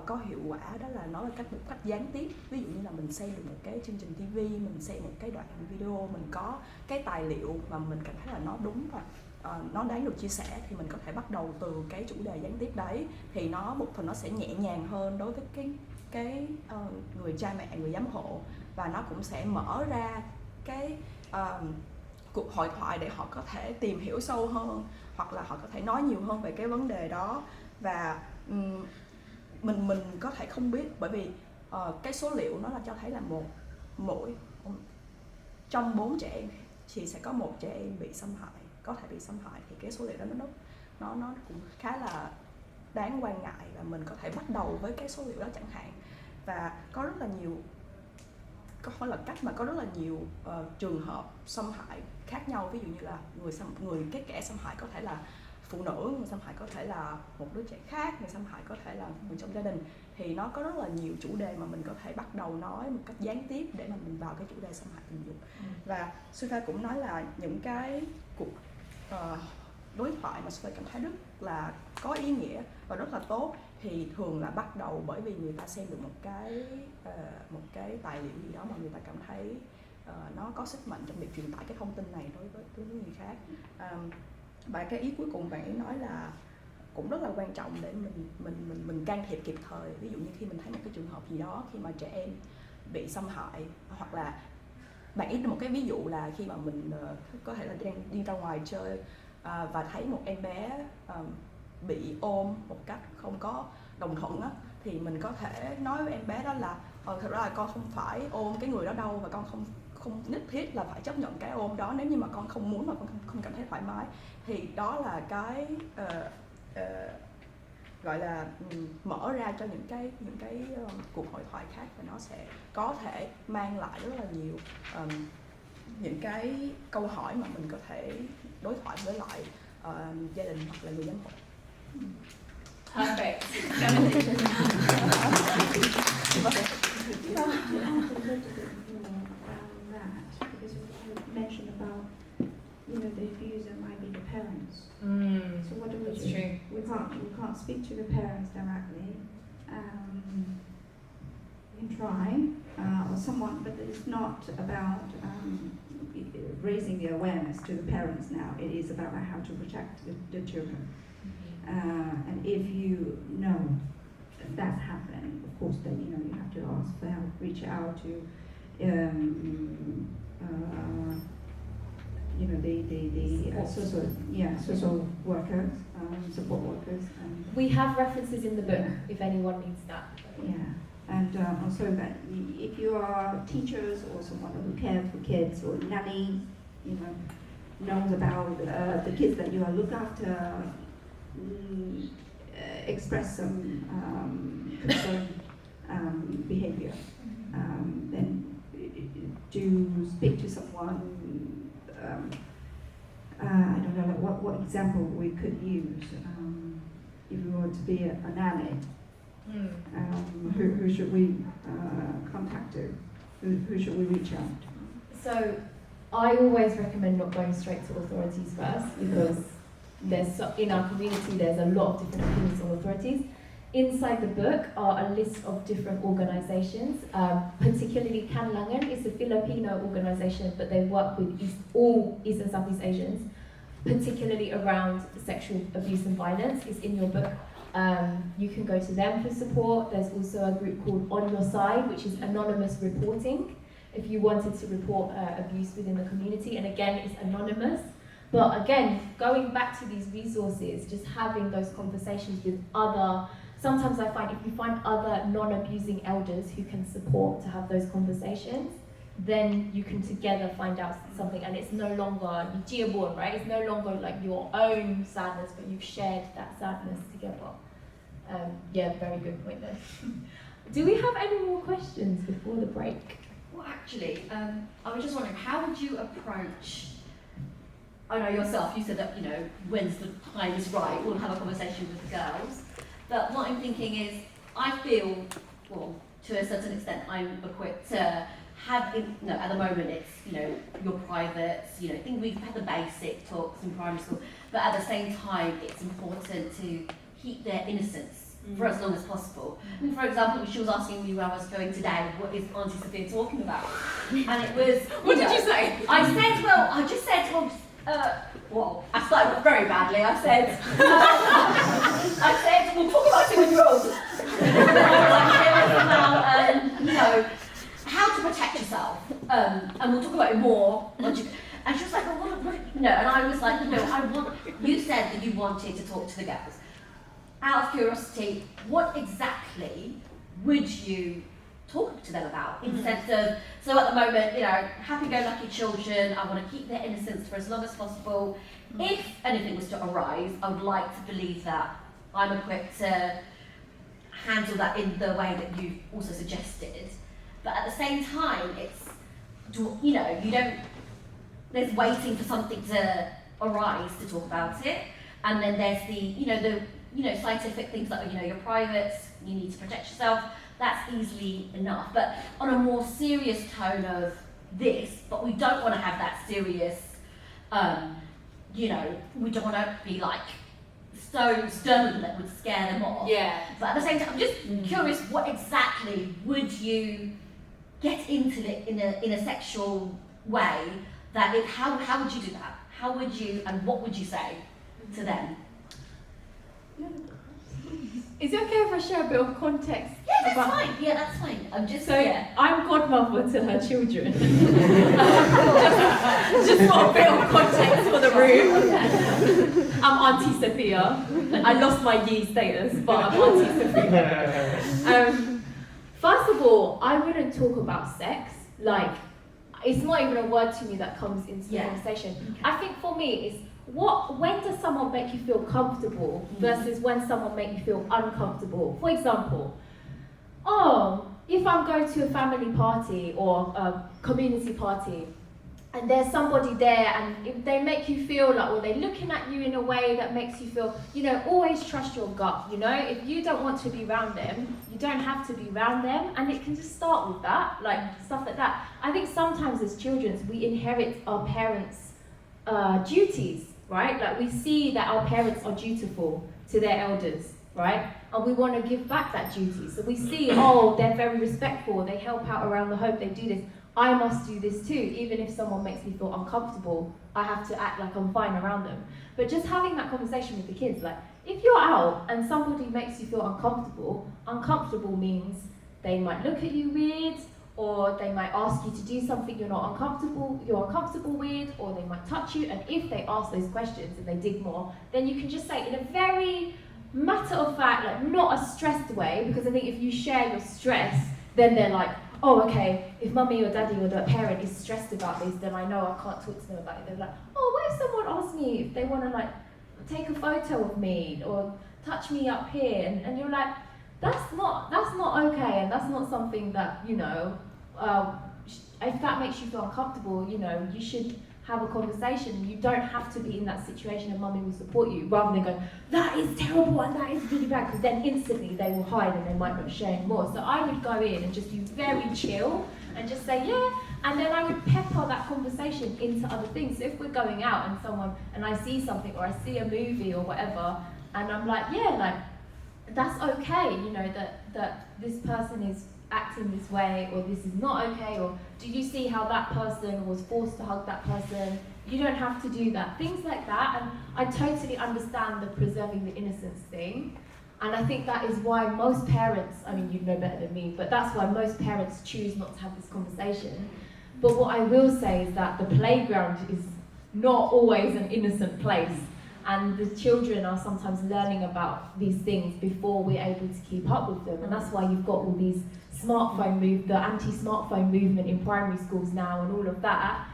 có hiệu quả đó là nói một cách gián tiếp. Ví dụ như là mình xem được một cái chương trình TV, mình xem một cái đoạn video, mình có cái tài liệu mà mình cảm thấy là nó đúng và nó đáng được chia sẻ, thì mình có thể bắt đầu từ cái chủ đề gián tiếp đấy. Thì một phần nó sẽ nhẹ nhàng hơn đối với cái người cha mẹ, người giám hộ, và nó cũng sẽ mở ra cái cuộc hội thoại để họ có thể tìm hiểu sâu hơn, hoặc là họ có thể nói nhiều hơn về cái vấn đề đó. Và mình có thể không biết, bởi vì cái số liệu nó là cho thấy là trong 4 trẻ em thì sẽ có 1 trẻ em bị xâm hại, có thể bị xâm hại. Thì cái số liệu đó nó cũng khá là đáng quan ngại, và mình có thể bắt đầu với cái số liệu đó chẳng hạn. Và có rất là nhiều, không là cách mà có rất là nhiều trường hợp xâm hại khác nhau. Ví dụ như là cái kẻ xâm hại có thể là phụ nữ, người xâm hại có thể là một đứa trẻ khác, người xâm hại có thể là người trong gia đình. Thì nó có rất là nhiều chủ đề mà mình có thể bắt đầu nói một cách gián tiếp để mà mình vào cái chủ đề xâm hại tình dục. Và Sophia cũng nói là những cái cuộc đối thoại mà Sophia cảm thấy rất là có ý nghĩa và rất là tốt thì thường là bắt đầu bởi vì người ta xem được một cái tài liệu gì đó mà người ta cảm thấy nó có sức mạnh trong việc truyền tải cái thông tin này đối với người khác. Và cái ý cuối cùng bạn ấy nói là cũng rất là quan trọng để mình can thiệp kịp thời. Ví dụ như khi mình thấy một cái trường hợp gì đó khi mà trẻ em bị xâm hại, hoặc là bạn ấy một cái ví dụ là khi mà mình có thể là đang đi ra ngoài chơi và thấy một em bé bị ôm một cách không có đồng thuận á, thì mình có thể nói với em bé đó là thật ra là con không phải ôm cái người đó đâu, và con không nhất thiết là phải chấp nhận cái ôm đó. Nếu như mà con không muốn, mà con không cảm thấy thoải mái, thì đó là cái gọi là mở ra cho những cái cuộc hội thoại khác, và nó sẽ có thể mang lại rất là nhiều những cái câu hỏi mà mình có thể đối thoại với lại gia đình hoặc là người giám hộ. Perfect. Because you mentioned about, the abuser might be the parents. So what do we do? True. We can't speak to the parents directly. We can try, or someone, but it's not about raising the awareness to the parents now. It is about how to protect the children. And if you know that's happening, of course, then you have to ask for help, reach out to the social workers, support workers. We have references in the book if anyone needs that. Yeah, and also that if you are teachers or someone who cares for kids or nanny, knows about the kids that you are look after, express some concern behavior, then to speak to someone someone, I don't know, like what example we could use if we were to be a nanny. Who should we contact to? Who should we reach out to? So I always recommend not going straight to authorities first, because in our community there's a lot of different opinions on authorities. Inside the book are a list of different organisations, particularly Kanlangan is a Filipino organisation, but they work with all East and Southeast Asians, particularly around sexual abuse and violence. It's in your book. You can go to them for support. There's also a group called On Your Side, which is anonymous reporting, if you wanted to report abuse within the community. And again, it's anonymous. But again, going back to these resources, just having those conversations with other, sometimes I find if you find other non-abusing elders who can support to have those conversations, then you can together find out something, and it's no longer, right? It's no longer like your own sadness, but you've shared that sadness together. Yeah, very good point there. Do we have any more questions before the break? Well, actually, I was just wondering, how would you approach, I know yourself, you said that, when's the time is right, we'll have a conversation with the girls. But what I'm thinking is, I feel, well, to a certain extent, I'm equipped to have, at the moment it's, your privates, I think we've had the basic talks in primary school, but at the same time, it's important to keep their innocence for as long as possible. I mean, for example, she was asking me where I was going today, what is Auntie Sophia talking about? And it was, what did you say? I just said, I started off very badly. I said, we'll talk about it when you're older. How to protect yourself, and we'll talk about it more. And she was like, and I was like, you said that you wanted to talk to the girls. Out of curiosity, what exactly would you talk to them about? In the sense of, so at the moment, happy-go-lucky children, I want to keep their innocence for as long as possible. If anything was to arise, I would like to believe that I'm equipped to handle that in the way that you also suggested. But at the same time, it's, there's waiting for something to arise to talk about it. And then there's the scientific things like, your privates, you need to protect yourself. That's easily enough. But on a more serious tone of this, but we don't want to have that serious, we don't want to be like so stern that would scare them off. Yeah. But at the same time, I'm just curious, what exactly would you get into it in a sexual way? How would you do that? How would you, and what would you say to them? Is it okay if I share a bit of context? Yeah, that's fine. Yeah, that's fine. I'm godmother to her children. just for a bit of context for the room. I'm Auntie Sophia. I lost my Yi status, but I'm Auntie Sophia. First of all, I wouldn't talk about sex. Like, it's not even a word to me that comes into the conversation. Okay. I think for me, it's when does someone make you feel comfortable versus when someone makes you feel uncomfortable? For example, if I'm going to a family party or a community party and there's somebody there and if they make you feel like, or they're looking at you in a way that makes you feel, always trust your gut, If you don't want to be around them, you don't have to be around them, and it can just start with that, like stuff like that. I think sometimes as children, we inherit our parents' duties, right? Like we see that our parents are dutiful to their elders, right? And we want to give back that duty. So we see, they're very respectful, they help out around the home, they do this. I must do this too, even if someone makes me feel uncomfortable, I have to act like I'm fine around them. But just having that conversation with the kids, like, if you're out and somebody makes you feel uncomfortable means they might look at you weird, or they might ask you to do something you're uncomfortable with, or they might touch you, and if they ask those questions and they dig more, then you can just say in a very matter of fact, like not a stressed way, because I think if you share your stress, then they're like, okay, if mummy or daddy or the parent is stressed about this, then I know I can't talk to them about it. They're like, what if someone asks me if they want to like take a photo of me or touch me up here, and you're like, that's not okay, and that's not something that if that makes you feel uncomfortable, you know, you should have a conversation. You don't have to be in that situation and mummy will support you, rather than go, that is terrible and that is really bad, because then instantly they will hide and they might not share anymore. So I would go in and just be very chill and just say, yeah, and then I would pepper that conversation into other things. So if we're going out and I see something or I see a movie or whatever, and I'm like, yeah, like, that's okay, you know, that this person is acting this way, or this is not okay, or do you see how that person was forced to hug that person? You don't have to do that. Things like that. And I totally understand the preserving the innocence thing. And I think that is why most parents, I mean, you know better than me, but that's why most parents choose not to have this conversation. But what I will say is that the playground is not always an innocent place. And the children are sometimes learning about these things before we're able to keep up with them. And that's why you've got all these the anti-smartphone movement in primary schools now and all of that.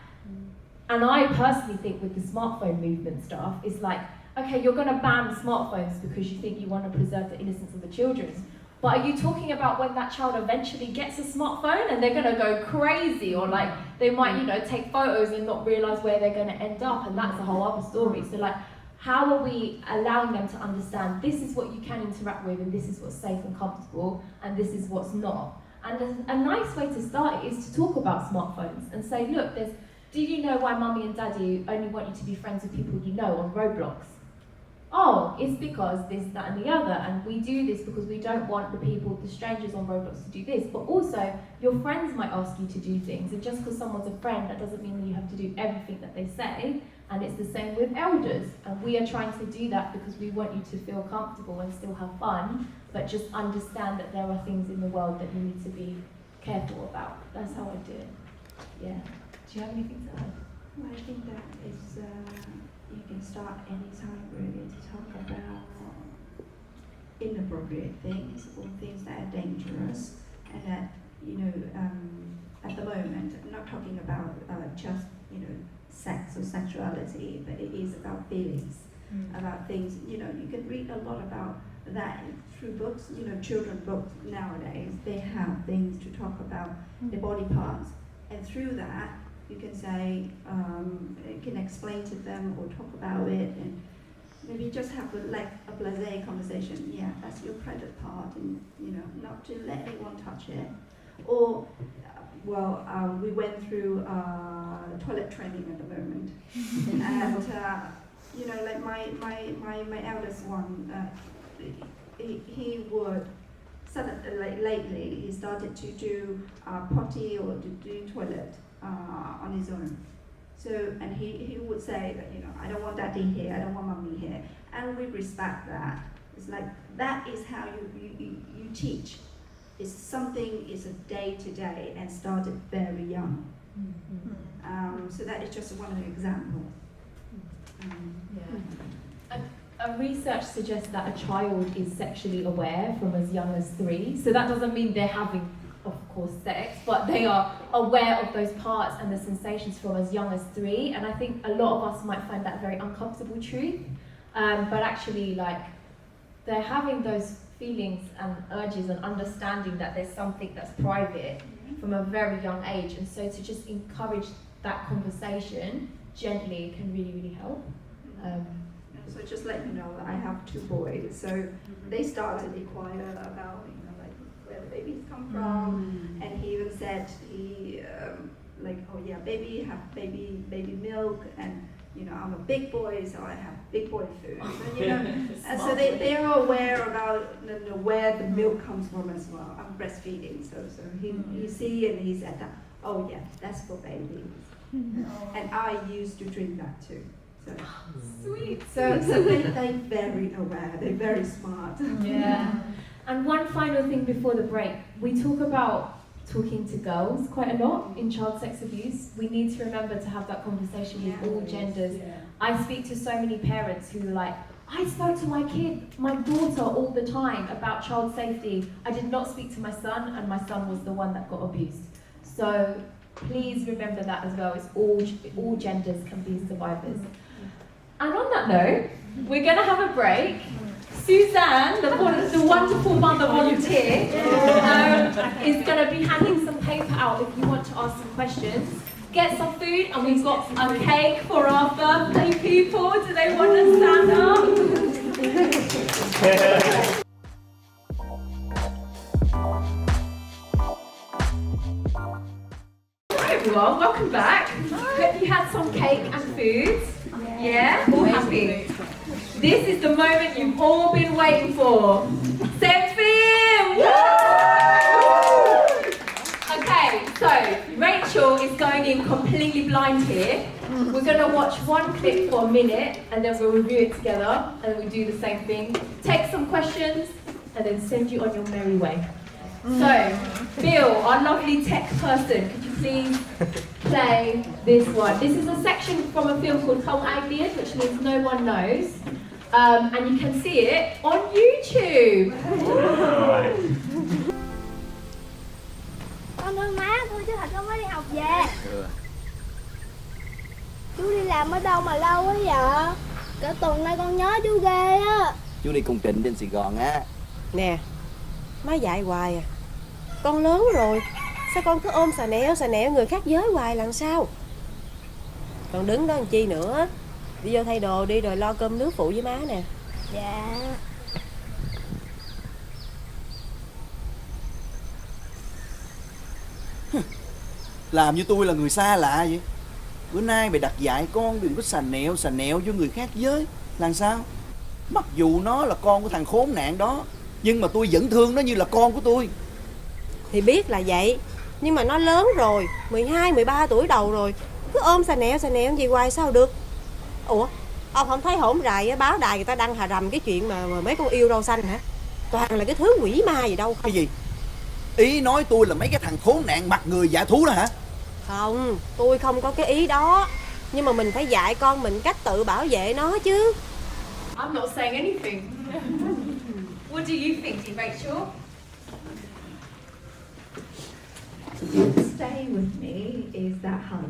And I personally think with the smartphone movement stuff, it's like, okay, you're going to ban smartphones because you think you want to preserve the innocence of the children. But are you talking about when that child eventually gets a smartphone and they're going to go crazy, or like they might, you know, take photos and not realise where they're going to end up, and that's a whole other story. So like, how are we allowing them to understand this is what you can interact with and this is what's safe and comfortable and this is what's not? And a nice way to start it is to talk about smartphones and say, look, do you know why mummy and daddy only want you to be friends with people you know on Roblox? Oh, it's because this, that and the other, and we do this because we don't want the strangers on Roblox to do this. But also, your friends might ask you to do things, and just because someone's a friend, that doesn't mean that you have to do everything that they say. And it's the same with elders, and we are trying to do that because we want you to feel comfortable and still have fun, but just understand that there are things in the world that you need to be careful about. That's how I do it. Yeah. Do you have anything to add? Well, I think that is, you can start anytime really to talk about inappropriate things or things that are dangerous, and that, you know, at the moment, I'm not talking about just, you know, sex or sexuality, but it is about feelings, about things, you know, you can read a lot about that through books, you know, children books nowadays, they have things to talk about the body parts, and through that, you can say, can explain to them or talk about it, and maybe just have a blasé conversation. Yeah, that's your private part, and you know, not to let anyone touch it. Or, we went through toilet training at the moment, and you know, like my eldest one, he would. Lately, he started to do potty or to do toilet on his own. So, and he would say that, you know, I don't want daddy here, I don't want mommy here, and we respect that. It's like that is how you teach. It's something is a day to day and started very young. So that is just one example. Research suggests that a child is sexually aware from as young as 3. So that doesn't mean they're having, of course, sex, but they are aware of those parts and the sensations from as young as 3. And I think a lot of us might find that a very uncomfortable truth. But actually, like, they're having those feelings and urges and understanding that there's something that's private from a very young age. And so to just encourage that conversation gently can really, really help. So just let you know that I have 2 boys, so they started to inquire about, you know, like where the babies come from, and he even said like, oh yeah, baby have baby milk, and you know, I'm a big boy, so I have big boy food. So, you know, and so they are aware about where the milk comes from as well. I'm breastfeeding, so he see and he said that, oh yeah, that's for babies, and I used to drink that too. So, sweet. So they're very aware, they're very smart. Yeah. And one final thing before the break, we talk about talking to girls quite a lot in child sex abuse. We need to remember to have that conversation with all genders. Yeah. I speak to so many parents who are like, I spoke to my daughter all the time about child safety. I did not speak to my son, and my son was the one that got abused. So please remember that as well. It's all genders can be survivors. And on that note, we're going to have a break. Suzanne, the wonderful mother volunteer, is going to be handing some paper out if you want to ask some questions. Get some food, and we've got a cake for our birthday people. Do they want to stand up? Hi everyone, welcome back. Hope you had some cake and food. Yeah? All happy? This is the moment you've all been waiting for. Xem phim! Okay, so Rachel is going in completely blind here. We're going to watch one clip for a minute and then we'll review it together and we do the same thing. Take some questions and then send you on your merry way. So, Bill, our lovely tech person, could you please play this one? This is a section from a film called Không Ai Biết, which means no one knows. And you can see it on YouTube. Con ơn má, con chứ thật con mới đi học về. Chú đi làm ở đâu mà lâu quá vậy? Cả tuần nay con nhớ chú ghê á. Chú đi cùng Trịnh trên Sài Gòn á. Nè, má dạy hoài à. Con lớn rồi, sao con cứ ôm xà nẹo người khác giới hoài làm sao? Còn đứng đó làm chi nữa? Đi vô thay đồ đi rồi lo cơm nước phụ với má nè. Dạ. Làm như tôi là người xa lạ vậy. Bữa nay mày đặt dạy con đừng có xà nẹo vô người khác giới. Làm sao? Mặc dù nó là con của thằng khốn nạn đó, nhưng mà tôi vẫn thương nó như là con của tôi. Thì biết là vậy, nhưng mà nó lớn rồi, 12, 13 tuổi đầu rồi. Cứ ôm xà nẹo gì hoài sao được? Ủa, ông không thấy hổn rày báo đài người ta đăng hà rầm cái chuyện mà mấy con yêu rau xanh hả? Toàn là cái thứ quỷ ma gì đâu. Cái gì? Ý nói tôi là mấy cái thằng khốn nạn mặt người dạ thú đó hả? Không, tôi không có cái ý đó. Nhưng mà mình phải dạy con mình cách tự bảo vệ nó chứ. I'm not saying anything. What do you think, Rachel? What stay with me is that hug.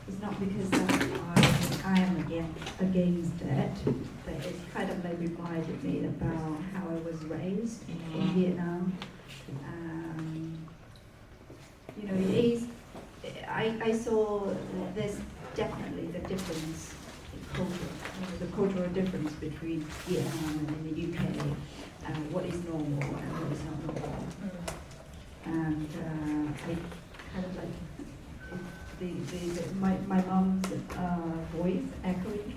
It's not because I am against it, but it kind of maybe reminded me about how I was raised in Vietnam. You know, I saw that there's definitely the difference in culture, the cultural difference between Vietnam and in the UK, what is normal and what is not normal. And I kind of like my mom's voice echoing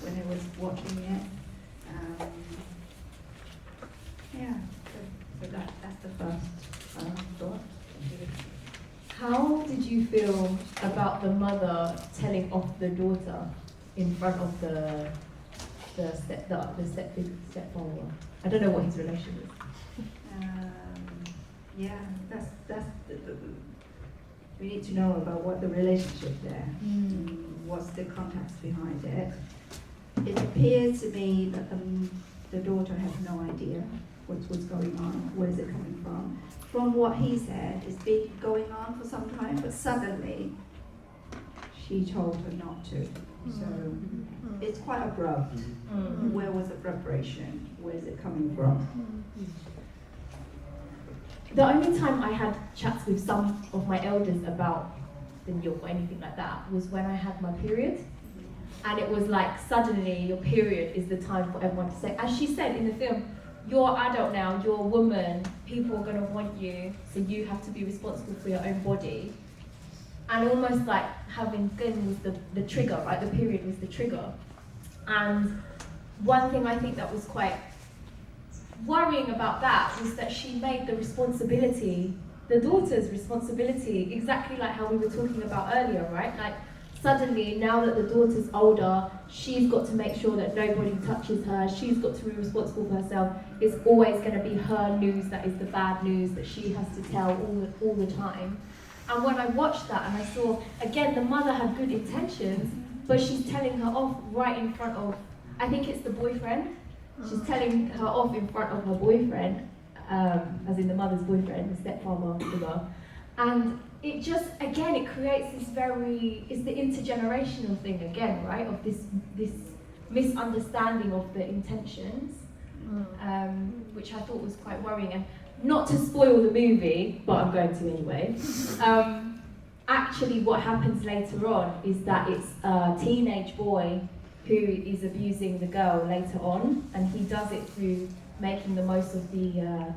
when I was watching it. Yeah, so that's the first thought. How did you feel about the mother telling off the daughter in front of the stepfather? I don't know what his relation is. Yeah, that's we need to know about what the relationship there. What's the context behind it? It appears to me that the daughter has no idea what's going on, where is it coming from. From what he said, it's been going on for some time, but suddenly she told her not to. So it's quite abrupt. Where was the preparation? Where is it coming from? The only time I had chats with some of my elders about the nyuk or anything like that was when I had my period. And it was like suddenly your period is the time for everyone to say, as she said in the film, you're adult now, you're a woman, people are going to want you, so you have to be responsible for your own body. And almost like having gun was the trigger, right? The period was the trigger. And one thing I think that was quite worrying about that was that she made the responsibility, the daughter's responsibility, exactly like how we were talking about earlier, right? Like suddenly, now that the daughter's older, she's got to make sure that nobody touches her, she's got to be responsible for herself. It's always going to be her news that is the bad news that she has to tell all the time. And when I watched that and I saw, again, the mother had good intentions, but she's telling her off right in front of, I think it's the boyfriend. She's telling her off in front of her boyfriend, as in the mother's boyfriend, the stepfather figure. And it just, again, it creates this it's the intergenerational thing again, right? Of this misunderstanding of the intentions, which I thought was quite worrying. And not to spoil the movie, but I'm going to anyway. Actually, what happens later on is that it's a teenage boy who is abusing the girl later on, and he does it through making the most of the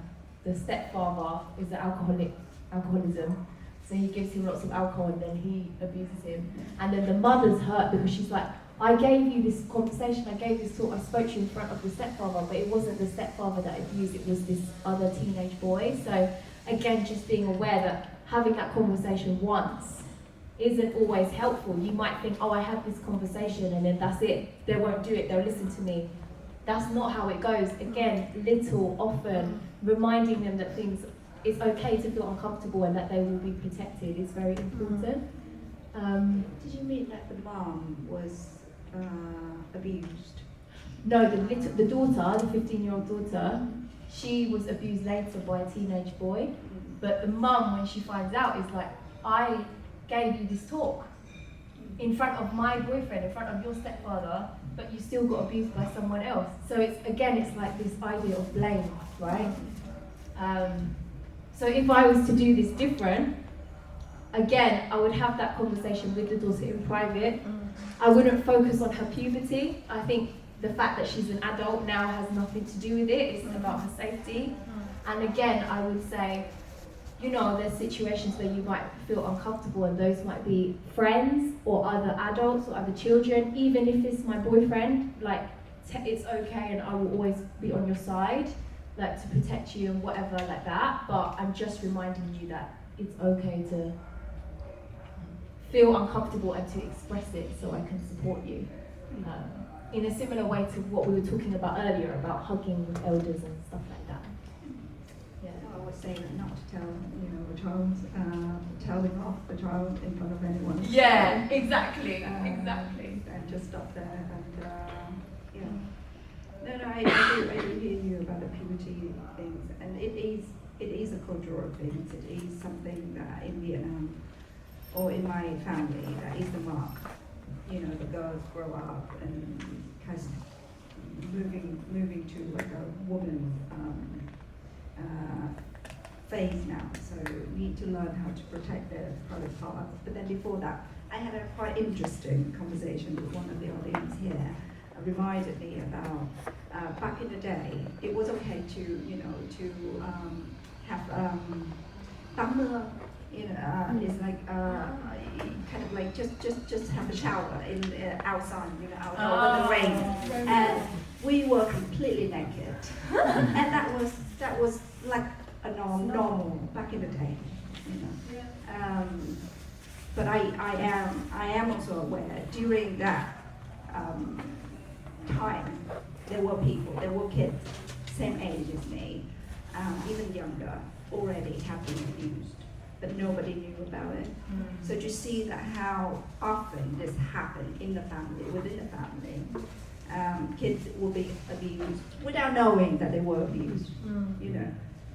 stepfather is the alcoholism. So he gives him lots of alcohol and then he abuses him. And then the mother's hurt because she's like, I gave you this conversation, I gave this talk, I spoke to you in front of the stepfather, but it wasn't the stepfather that abused, it was this other teenage boy. So again, just being aware that having that conversation once isn't always helpful. You might think, oh, I had this conversation and then that's it. They won't do it, they'll listen to me. That's not how it goes. Again, little, often, reminding them that things, it's okay to feel uncomfortable and that they will be protected is very important. Did you mean that the mom was abused? No, the daughter, the 15-year-old daughter, she was abused later by a teenage boy. But the mum, when she finds out, is like, I gave you this talk in front of my boyfriend, in front of your stepfather, but you still got abused by someone else. So it's like this idea of blame, right? So if I was to do this different, again, I would have that conversation with the daughter in private. I wouldn't focus on her puberty. I think the fact that she's an adult now has nothing to do with it. It's about her safety. And again, I would say, you know, there's situations where you might feel uncomfortable and those might be friends or other adults or other children. Even if it's my boyfriend, like, it's okay and I will always be on your side, like, to protect you and whatever like that. But I'm just reminding you that it's okay to feel uncomfortable and to express it so I can support you. In a similar way to what we were talking about earlier about hugging elders and stuff like that. Yeah. I was saying not to tell, the child, telling off the child in front of anyone. Yeah, exactly, exactly. And just stop there and No, I do hear you about the puberty things, and it is a cultural thing. It is something that in Vietnam or in my family that is the mark. The girls grow up and kind of moving to like a woman phase now. So need to learn how to protect their private parts. But then before that, I had a quite interesting conversation with one of the audience here. Reminded me about back in the day, it was okay to have tắm mưa. It's like kind of like just have a shower in outside, out in the rain, and we were completely naked, and that was like a normal back in the day, But I am also aware during that time there were kids same age as me, even younger, already have been abused, but nobody knew about it. So to see that how often this happened in the family, within the family, kids will be abused without knowing that they were abused.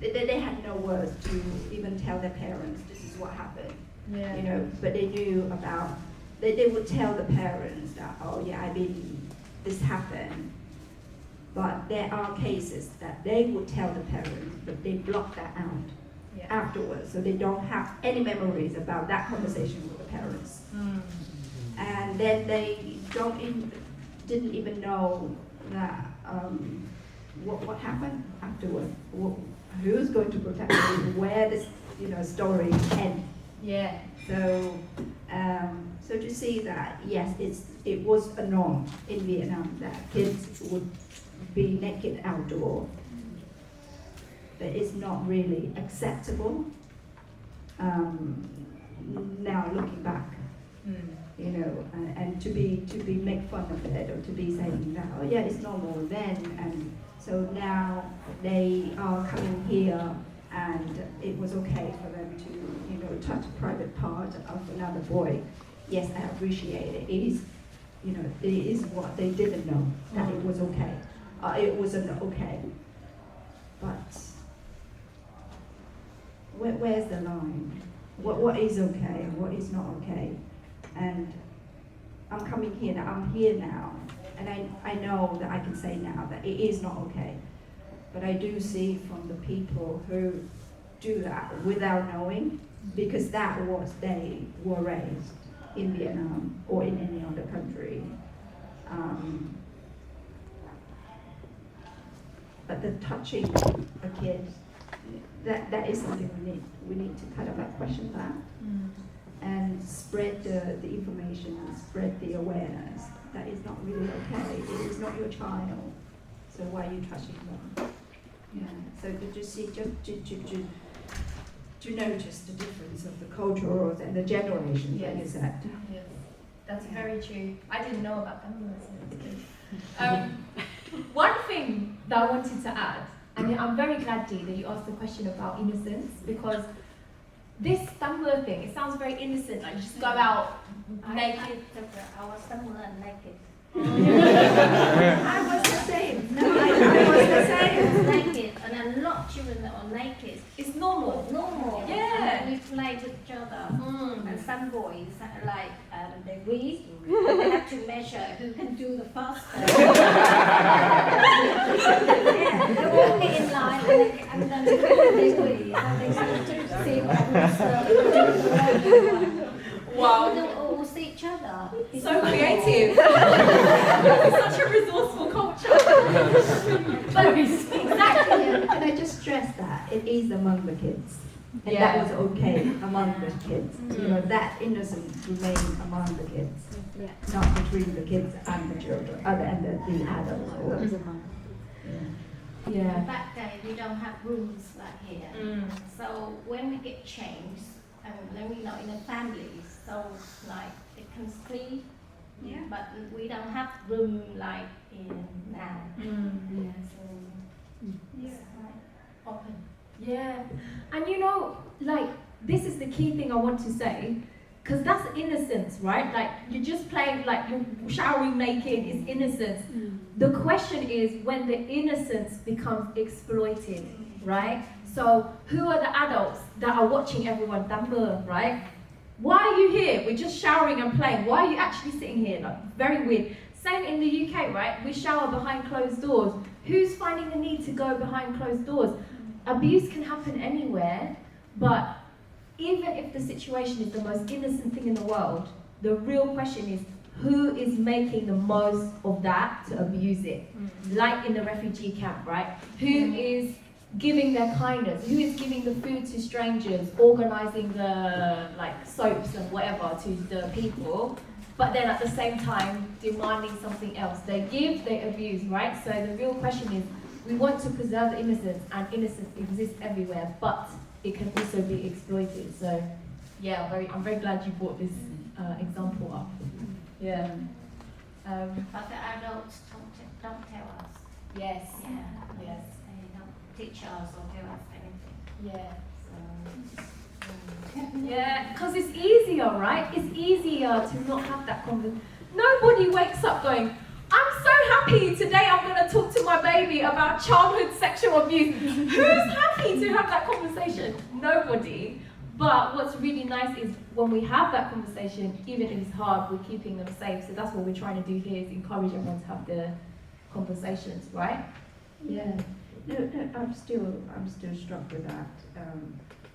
They had no words to even tell their parents this is what happened. But they knew about. They would tell the parents that, oh yeah, this happened. But there are cases that they would tell the parents, but they block that out afterwards, so they don't have any memories about that conversation with the parents. And then they didn't even know that what happened afterwards. Who's going to protect them? Where this story ends? Yeah. So to see that, yes, it was a norm in Vietnam that kids would be naked outdoor, but it's not really acceptable. Now looking back, and to be make fun of it, or to be saying that, oh yeah, it's normal then, and so now they are coming here, and it was okay for them to touch a private part of another boy. Yes, I appreciate it. It is what they didn't know, that it was okay. It wasn't okay. But where's the line? What is okay and what is not okay? And I'm coming here now. I'm here now, And I know that I can say now that it is not okay. But I do see from the people who do that without knowing, because that was they were raised in Vietnam or in any other country. But the touching a kid, that is something we need to kind of like question that and spread the information, spread the awareness that is not really okay. It is not your child, so why are you touching them? Yeah. So to just see, to notice the difference of the culture and the generation, like you said. Yes, that's very true. I didn't know about that. One thing that I wanted to add, and I'm very glad, Dee, that you asked the question about innocence, because this Tumblr thing, it sounds very innocent, like you just go out naked. I was somewhere naked. I was the same. No, I was the same. Naked, and a lot of children that are naked. It's normal. Normal. Yeah. And we play with each other. And some boys like they read. And they have to measure who can do the fastest. Yeah, they're walking in line and then they read. And they see what happens. Wow. They all see each other. It's So creative. Such a resourceful culture. But exactly. And I just stress that it is among the kids. And that was okay among the kids. You know, that innocence remained among the kids. Not between the kids and the children, and the adults. Yeah. Back day we don't have rooms like here. So when we get changed, and then we know in a family, so like it can sleep. Yeah. But we don't have room like in now. Yeah. So it's like open. Yeah. And you know, like, this is the key thing I want to say, because that's innocence, right? Like, you're just playing, like, you're showering naked, it's innocence. The question is when the innocence becomes exploited, right? So, who are the adults that are watching everyone Tumblr, right? Why are you here? We're just showering and playing. Why are you actually sitting here? Like, very weird. Same in the UK, right? We shower behind closed doors. Who's finding the need to go behind closed doors? Abuse can happen anywhere, but even if the situation is the most innocent thing in the world, the real question is who is making the most of that to abuse it? Like in the refugee camp, right? Who is giving their kindness? Who is giving the food to strangers, organizing the like soaps and whatever to the people, but then at the same time demanding something else? They give, they abuse, right? So the real question is, we want to preserve the innocence, and innocence exists everywhere, but it can also be exploited. So, yeah, I'm very glad you brought this example up. Yeah. But the adults don't tell us. Yes. Yeah. Yes. They don't teach us or tell us anything. Yeah. So, yeah, because it's easier, right? It's easier to not have that conversation. Nobody wakes up going, I'm so happy today I'm going to talk to my baby about childhood sexual abuse. Who's happy to have that conversation? Nobody. But what's really nice is when we have that conversation, even if it's hard, we're keeping them safe. So that's what we're trying to do here, is encourage everyone to have the conversations, right? Yeah. No, I'm still struck with that.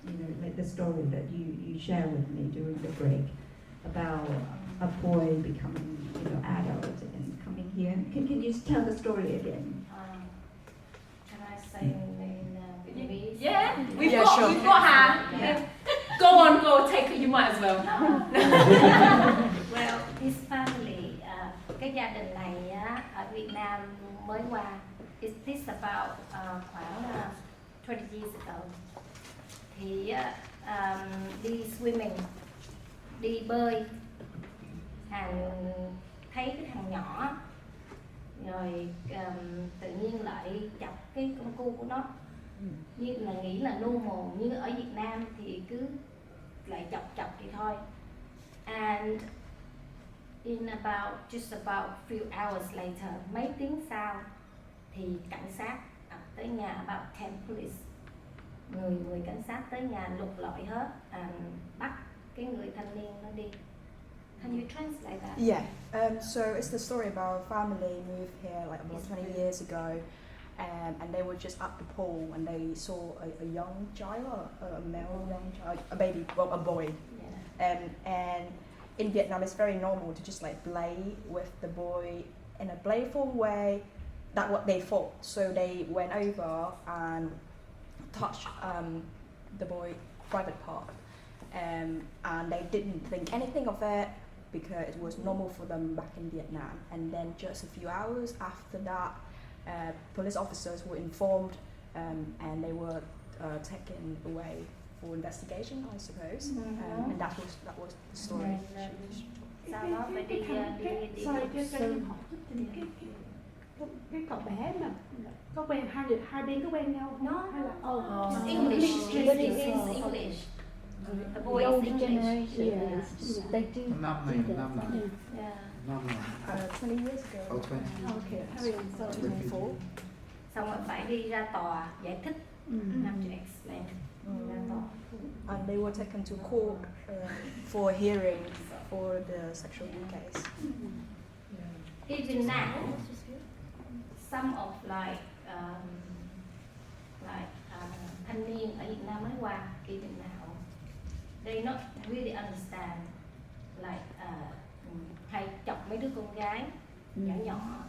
You know, like the story that you share with me during the break about a boy becoming, adult and coming here. Can you tell the story again? Can I say in Vietnamese? Yeah, we've got her. Yeah. Go, take it. You might as well. Well, this family, cái gia đình này ở Việt Nam mới qua. Is this about khoảng 20 years ago? Thì đi swimming, đi bơi, thấy cái thằng nhỏ, rồi tự nhiên lại chọc cái con cu của nó, như là nghĩ là normal, như ở Việt Nam thì cứ lại chọc thì thôi. And in just about few hours later, mấy tiếng sau thì cảnh sát ập tới nhà, about 10 police, người cảnh sát tới nhà lục lọi hết, bắt cái người thanh niên nó đi. Can you translate that? Yeah. So it's the story about a family moved here like about 20 years ago, and they were just at the pool and they saw a young child, a male young child, a baby, well, a boy. Yeah. And in Vietnam, it's very normal to just like play with the boy in a playful way. That's what they thought. So they went over and touched the boy's private part, and they didn't think anything of it because it was normal for them back in Vietnam. And then just a few hours after that, police officers were informed, and they were taken away for investigation, I suppose. And that was the story. Sau đó phải đi cái cậu bé mà có quen hai bên có quen nhau không? Hay là English, English. The boy is English. They do. Năm này năm là Yeah. năm là 20 years ago. oh 20. Okay, carry on. Sorry. 24. Xong rồi phải đi ra tòa giải thích. Have to explain. Ra tòa. And they were taken to court for a hearing for the sexual abuse case. Even now, some of thanh niên ở Việt Nam mới qua, even now, they not really understand hay chọc mấy đứa con gái nhỏ nhỏ,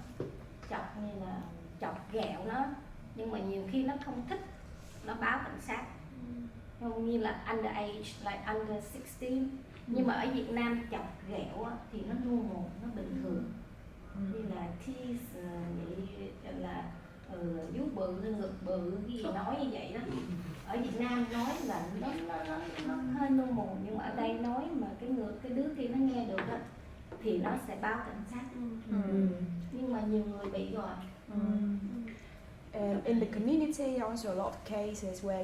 chọc như là chọc ghẹo nó, nhưng mà nhiều khi nó không thích, nó báo cảnh sát. Không như là underage, like under 16. Nhưng mà ở Việt Nam chọc ghẹo thì nó normal, nó bình thường. Như là tease, vậy là vú bự, ngực bự, cái gì nói như vậy đó. Ở Việt Nam nói là nó hơi normal, nhưng mà ở đây nói mà cái đứa kia nó nghe được đó, thì nó sẽ báo cảnh sát. Nhưng mà nhiều người bị rồi. In the community, also a lot of cases where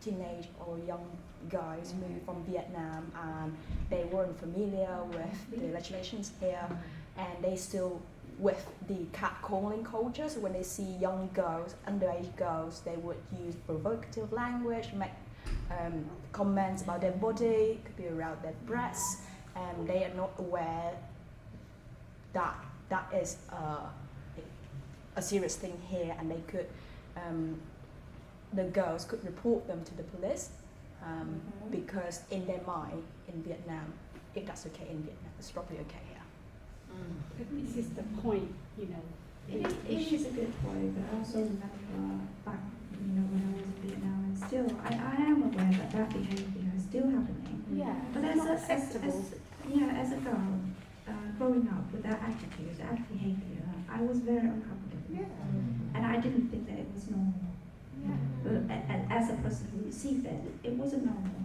teenage or young guys moved from Vietnam and they weren't familiar with the legislations here, and they still with the catcalling culture. So when they see young girls, underage girls, they would use provocative language, make comments about their body, could be around their breasts, and they are not aware that that is a serious thing here, and they could, the girls could report them to the police, because in their mind, in Vietnam, if that's okay in Vietnam, it's probably okay here. This is the point, you know. It is a good point, but also remember back, when I was in Vietnam, and still, I am aware that behaviour is still happening. Yeah, But it's not acceptable. As a girl, growing up with that attitude, that behaviour, I was very uncomfortable. And I didn't think that it was normal. But as a person who received it, it wasn't normal.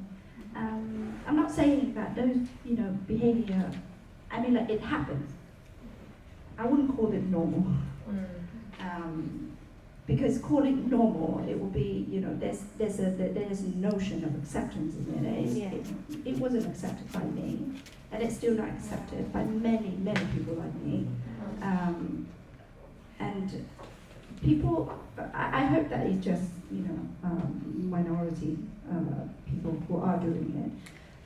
I'm not saying that those, behaviour, I mean, it happens. I wouldn't call it normal. Because calling it normal, it will be, there's a notion of acceptance in it. It wasn't accepted by me, and it's still not accepted by many people like me. And people, I hope that it's just, minority people who are doing it.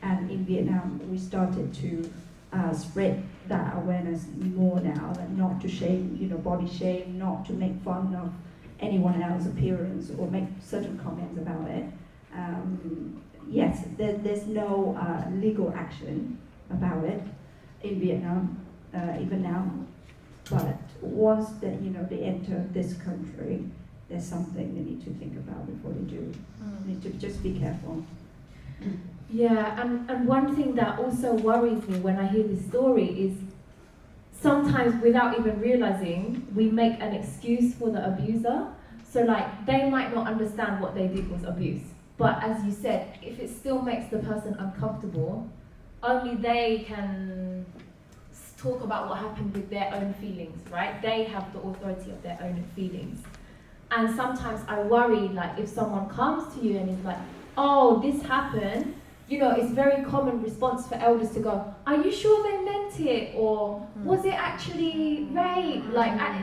And in Vietnam, we started to spread that awareness more now, that not to shame, body shame, not to make fun of anyone else's appearance or make certain comments about it. Yes, there's no legal action about it in Vietnam, even now. But once that they enter this country, there's something they need to think about before they do. They need to just be careful. Yeah, and one thing that also worries me when I hear this story is sometimes without even realizing, we make an excuse for the abuser. So they might not understand what they did was abuse. But as you said, if it still makes the person uncomfortable, only they can talk about what happened with their own feelings, right? They have the authority of their own feelings. And sometimes I worry, if someone comes to you and is like, oh, this happened, it's very common response for elders to go, are you sure they meant it? Or was it actually rape?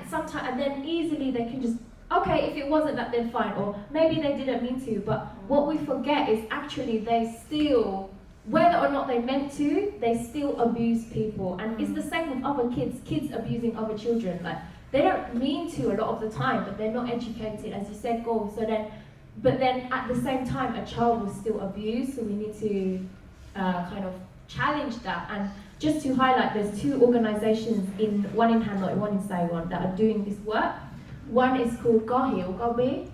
Sometimes, and then easily they can just, okay, if it wasn't that, then fine. Or maybe they didn't mean to. But what we forget is actually they still whether or not they meant to, they still abuse people. And it's the same with other kids abusing other children. Like, they don't mean to a lot of the time, but they're not educated, as you said, Go. So then, but then at the same time, a child will still abuse. So we need to kind of challenge that. And just to highlight, there's 2 organizations, one in Hanoi, one in Saigon, that are doing this work. One is called Go Hiểu, Go Be,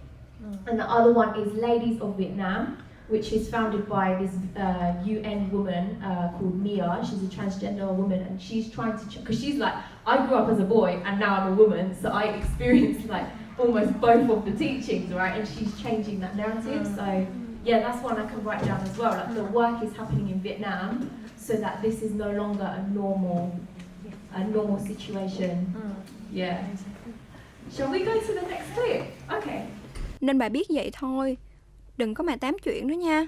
and the other one is Ladies of Vietnam, which is founded by this UN woman called Mia. She's a transgender woman, and she's trying to, because she's like, I grew up as a boy and now I'm a woman, so I experienced like almost both of the teachings, right? And she's changing that narrative. So yeah, that's one I can write down as well. Like, the work is happening in Vietnam, so that this is no longer a normal situation. Yeah. Shall we go to the next clip? Okay. Nên bà biết vậy thôi, đừng có mà tám chuyện nữa nha.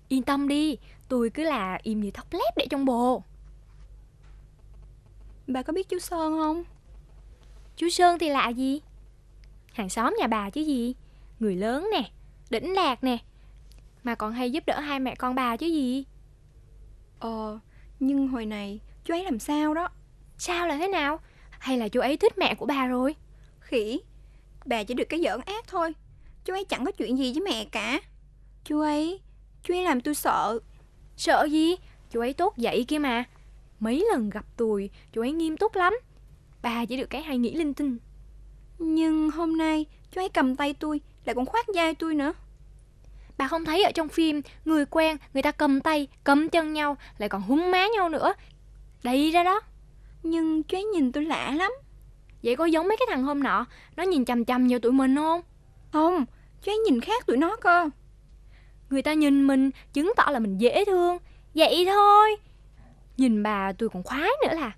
Yên tâm đi, tôi cứ là im như thóc lép để trong bồ. Bà có biết chú Sơn không? Chú Sơn thì lạ gì? Hàng xóm nhà bà chứ gì. Người lớn nè, đỉnh đạt nè, mà còn hay giúp đỡ hai mẹ con bà chứ gì. Nhưng hồi này chú ấy làm sao đó? Sao là thế nào? Hay là chú ấy thích mẹ của bà rồi? Khỉ, bà chỉ được cái giỡn ác thôi. Chú ấy chẳng có chuyện gì với mẹ cả. Chú ấy làm tôi sợ. Sợ gì? Chú ấy tốt vậy kia mà. Mấy lần gặp tôi, chú ấy nghiêm túc lắm. Bà chỉ được cái hay nghĩ linh tinh. Nhưng hôm nay chú ấy cầm tay tôi, lại còn khoác vai tôi nữa. Bà không thấy ở trong phim người quen, người ta cầm tay, cầm chân nhau, lại còn húng má nhau nữa. Đầy ra đó. Nhưng chú ấy nhìn tôi lạ lắm. Vậy có giống mấy cái thằng hôm nọ, nó nhìn chằm chằm vào tụi mình không? Không, chú ấy nhìn khác tụi nó cơ. Người ta nhìn mình chứng tỏ là mình dễ thương. Vậy thôi. Nhìn bà tôi còn khoái nữa là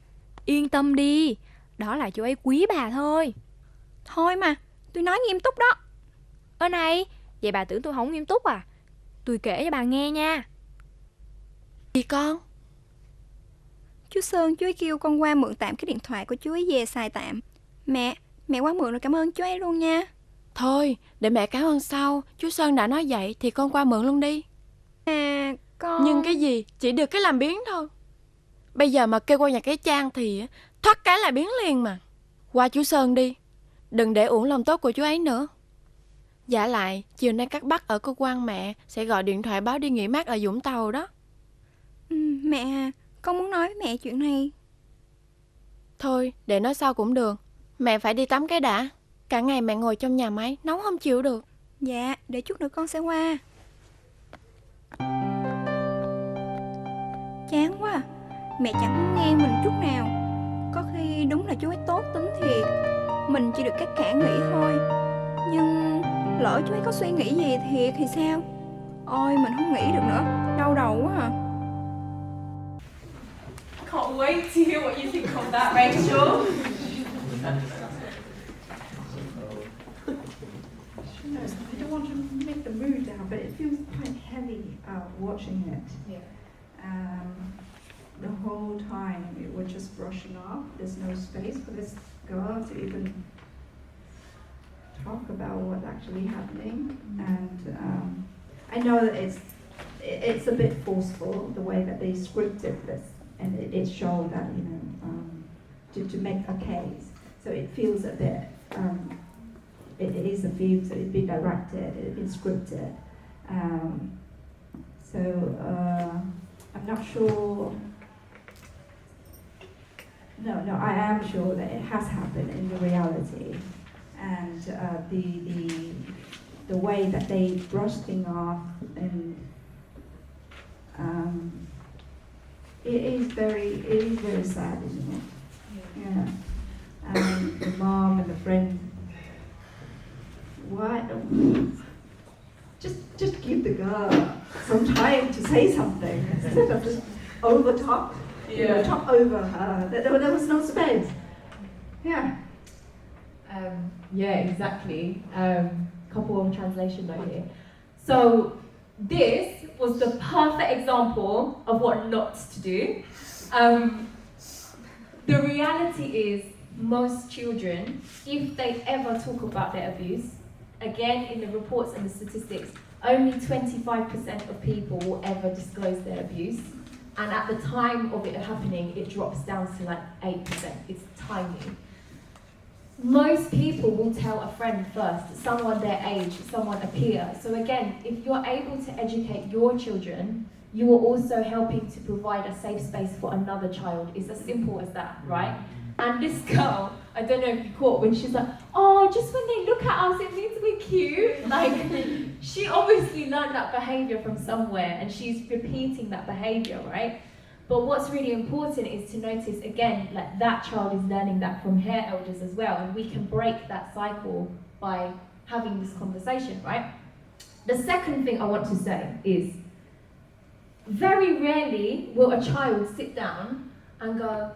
yên tâm đi, đó là chú ấy quý bà thôi. Thôi mà, tôi nói nghiêm túc đó. Ơ này, vậy bà tưởng tôi không nghiêm túc à? Tôi kể cho bà nghe nha. Gì con? Chú Sơn, chú ấy kêu con qua mượn tạm cái điện thoại của chú ấy về xài tạm. Mẹ qua mượn rồi, cảm ơn chú ấy luôn nha. Thôi, để mẹ cảm ơn sau. Chú Sơn đã nói vậy thì con qua mượn luôn đi. Con... Nhưng cái gì, chỉ được cái làm biếng thôi. Bây giờ mà kêu qua nhà cái Trang thì thoát cái là biến liền mà. Qua chú Sơn đi, đừng để uổng lòng tốt của chú ấy nữa. Dạ lại, chiều nay các bác ở cơ quan mẹ sẽ gọi điện thoại báo đi nghỉ mát ở Vũng Tàu đó. Mẹ, con muốn nói với mẹ chuyện này. Thôi, để nói sau cũng được. Mẹ phải đi tắm cái đã. Cả ngày mẹ ngồi trong nhà máy, nóng không chịu được. Dạ, để chút nữa con sẽ qua. Chán quá, mẹ chẳng nghe mình chút nào. Có khi đúng là chú ấy tốt tính thiệt, mình chỉ được các cả nghĩ thôi. Nhưng lỡ chú ấy có suy nghĩ gì thiệt thì sao? Ôi, mình không nghĩ được nữa, đau đầu quá à. Can't wait to hear what you think of that, Rachel. I don't want to make the mood down, but it feels quite heavy watching it. Yeah. The whole time it was just brushing off. There's no space for this girl to even talk about what's actually happening. And I know that it's a bit forceful the way that they scripted this, and it showed that, you know, to make a case. So it feels a bit. It is a film, so it's been directed, it's been scripted. So I'm not sure. No, I am sure that it has happened in the reality, and the way that they brush things off, and it is very sad, isn't it? Yeah. And the mom and the friend. Why? Just give the girl some time to say something instead of just over top. You know, top over her. There was no space. Yeah. Yeah, exactly. Couple of translation right here. So this was the perfect example of what not to do. The reality is most children, if they ever talk about their abuse, again in the reports and the statistics, only 25% of people will ever disclose their abuse. And at the time of it happening, it drops down to like 8%. It's tiny. Most people will tell a friend first, someone their age, someone a peer. So again, if you're able to educate your children, you are also helping to provide a safe space for another child. It's as simple as that, right? And this girl, I don't know if you caught when she's like, oh, just when they look at us, it means we're cute. Like, she obviously learned that behavior from somewhere and she's repeating that behavior, right? But what's really important is to notice, again, like that child is learning that from her elders as well, and we can break that cycle by having this conversation, right? The second thing I want to say is, very rarely will a child sit down and go,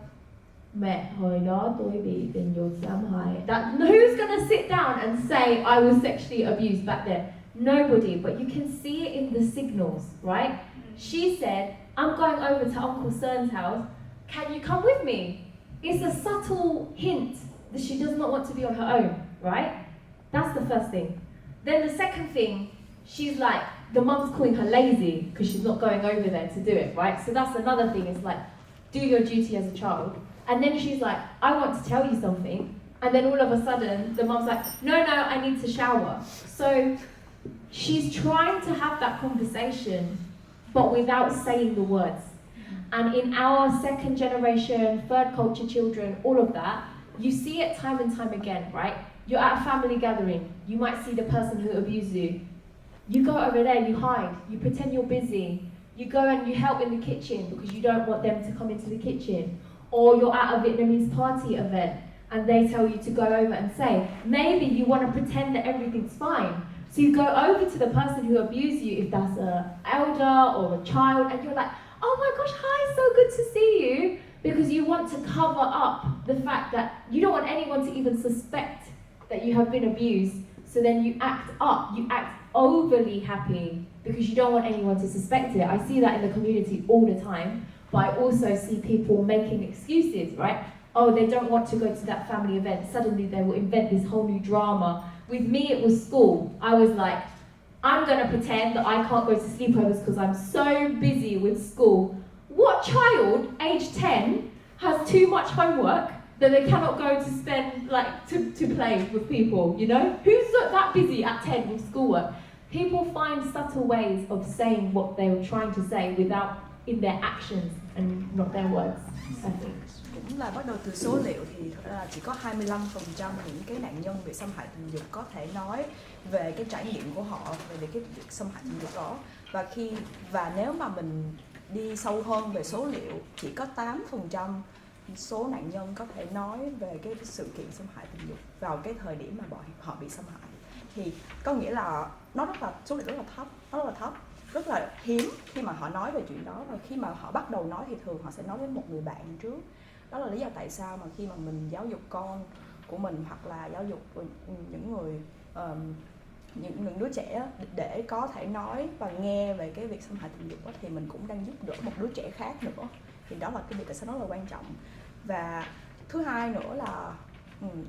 mẹ, hồi đó tôi bị tình dục xâm hại. Who's going to sit down and say, I was sexually abused back then? Nobody, but you can see it in the signals, right? She said, I'm going over to Uncle Cern's house, can you come with me? It's a subtle hint that she does not want to be on her own, right? That's the first thing. Then the second thing, she's like, the mum's calling her lazy because she's not going over there to do it, right? So that's another thing, it's like, do your duty as a child. And then she's like, I want to tell you something. And then all of a sudden, the mum's like, no, I need to shower. So she's trying to have that conversation, but without saying the words. And in our second generation, third culture children, all of that, you see it time and time again, right? You're at a family gathering, you might see the person who abused you. You go over there, you hide, you pretend you're busy. You go and you help in the kitchen because you don't want them to come into the kitchen. Or you're at a Vietnamese party event and they tell you to go over and say, maybe you want to pretend that everything's fine. So you go over to the person who abused you, if that's an elder or a child, and you're like, oh my gosh, hi, so good to see you. Because you want to cover up the fact that you don't want anyone to even suspect that you have been abused. So then you act up, you act overly happy because you don't want anyone to suspect it. I see that in the community all the time. But I also see people making excuses, right? Oh, they don't want to go to that family event. Suddenly they will invent this whole new drama. With me, it was school. I was like, I'm going to pretend that I can't go to sleepovers because I'm so busy with school. What child, age 10, has too much homework that they cannot go to spend, like, to play with people, you know? Who's that busy at 10 with schoolwork? People find subtle ways of saying what they were trying to say without in their actions and not their words, I think. Cũng là bắt đầu từ số liệu thì thật ra là chỉ có 25% những cái nạn nhân bị xâm hại tình dục có thể nói về cái trải nghiệm của họ về cái việc xâm hại tình dục đó. Và nếu mà mình đi sâu hơn về số liệu, chỉ có 8% số nạn nhân có thể nói về cái sự kiện xâm hại tình dục vào cái thời điểm mà họ bị xâm hại. Thì có nghĩa là số liệu rất là thấp, rất là hiếm khi mà họ nói về chuyện đó. Và khi mà họ bắt đầu nói thì thường họ sẽ nói với một người bạn trước. Đó là lý do tại sao mà khi mà mình giáo dục con của mình hoặc là giáo dục những người những đứa trẻ để có thể nói và nghe về cái việc xâm hại tình dục đó, thì mình cũng đang giúp đỡ một đứa trẻ khác nữa. Thì đó là cái việc tại sao nó là quan trọng. Và thứ hai nữa là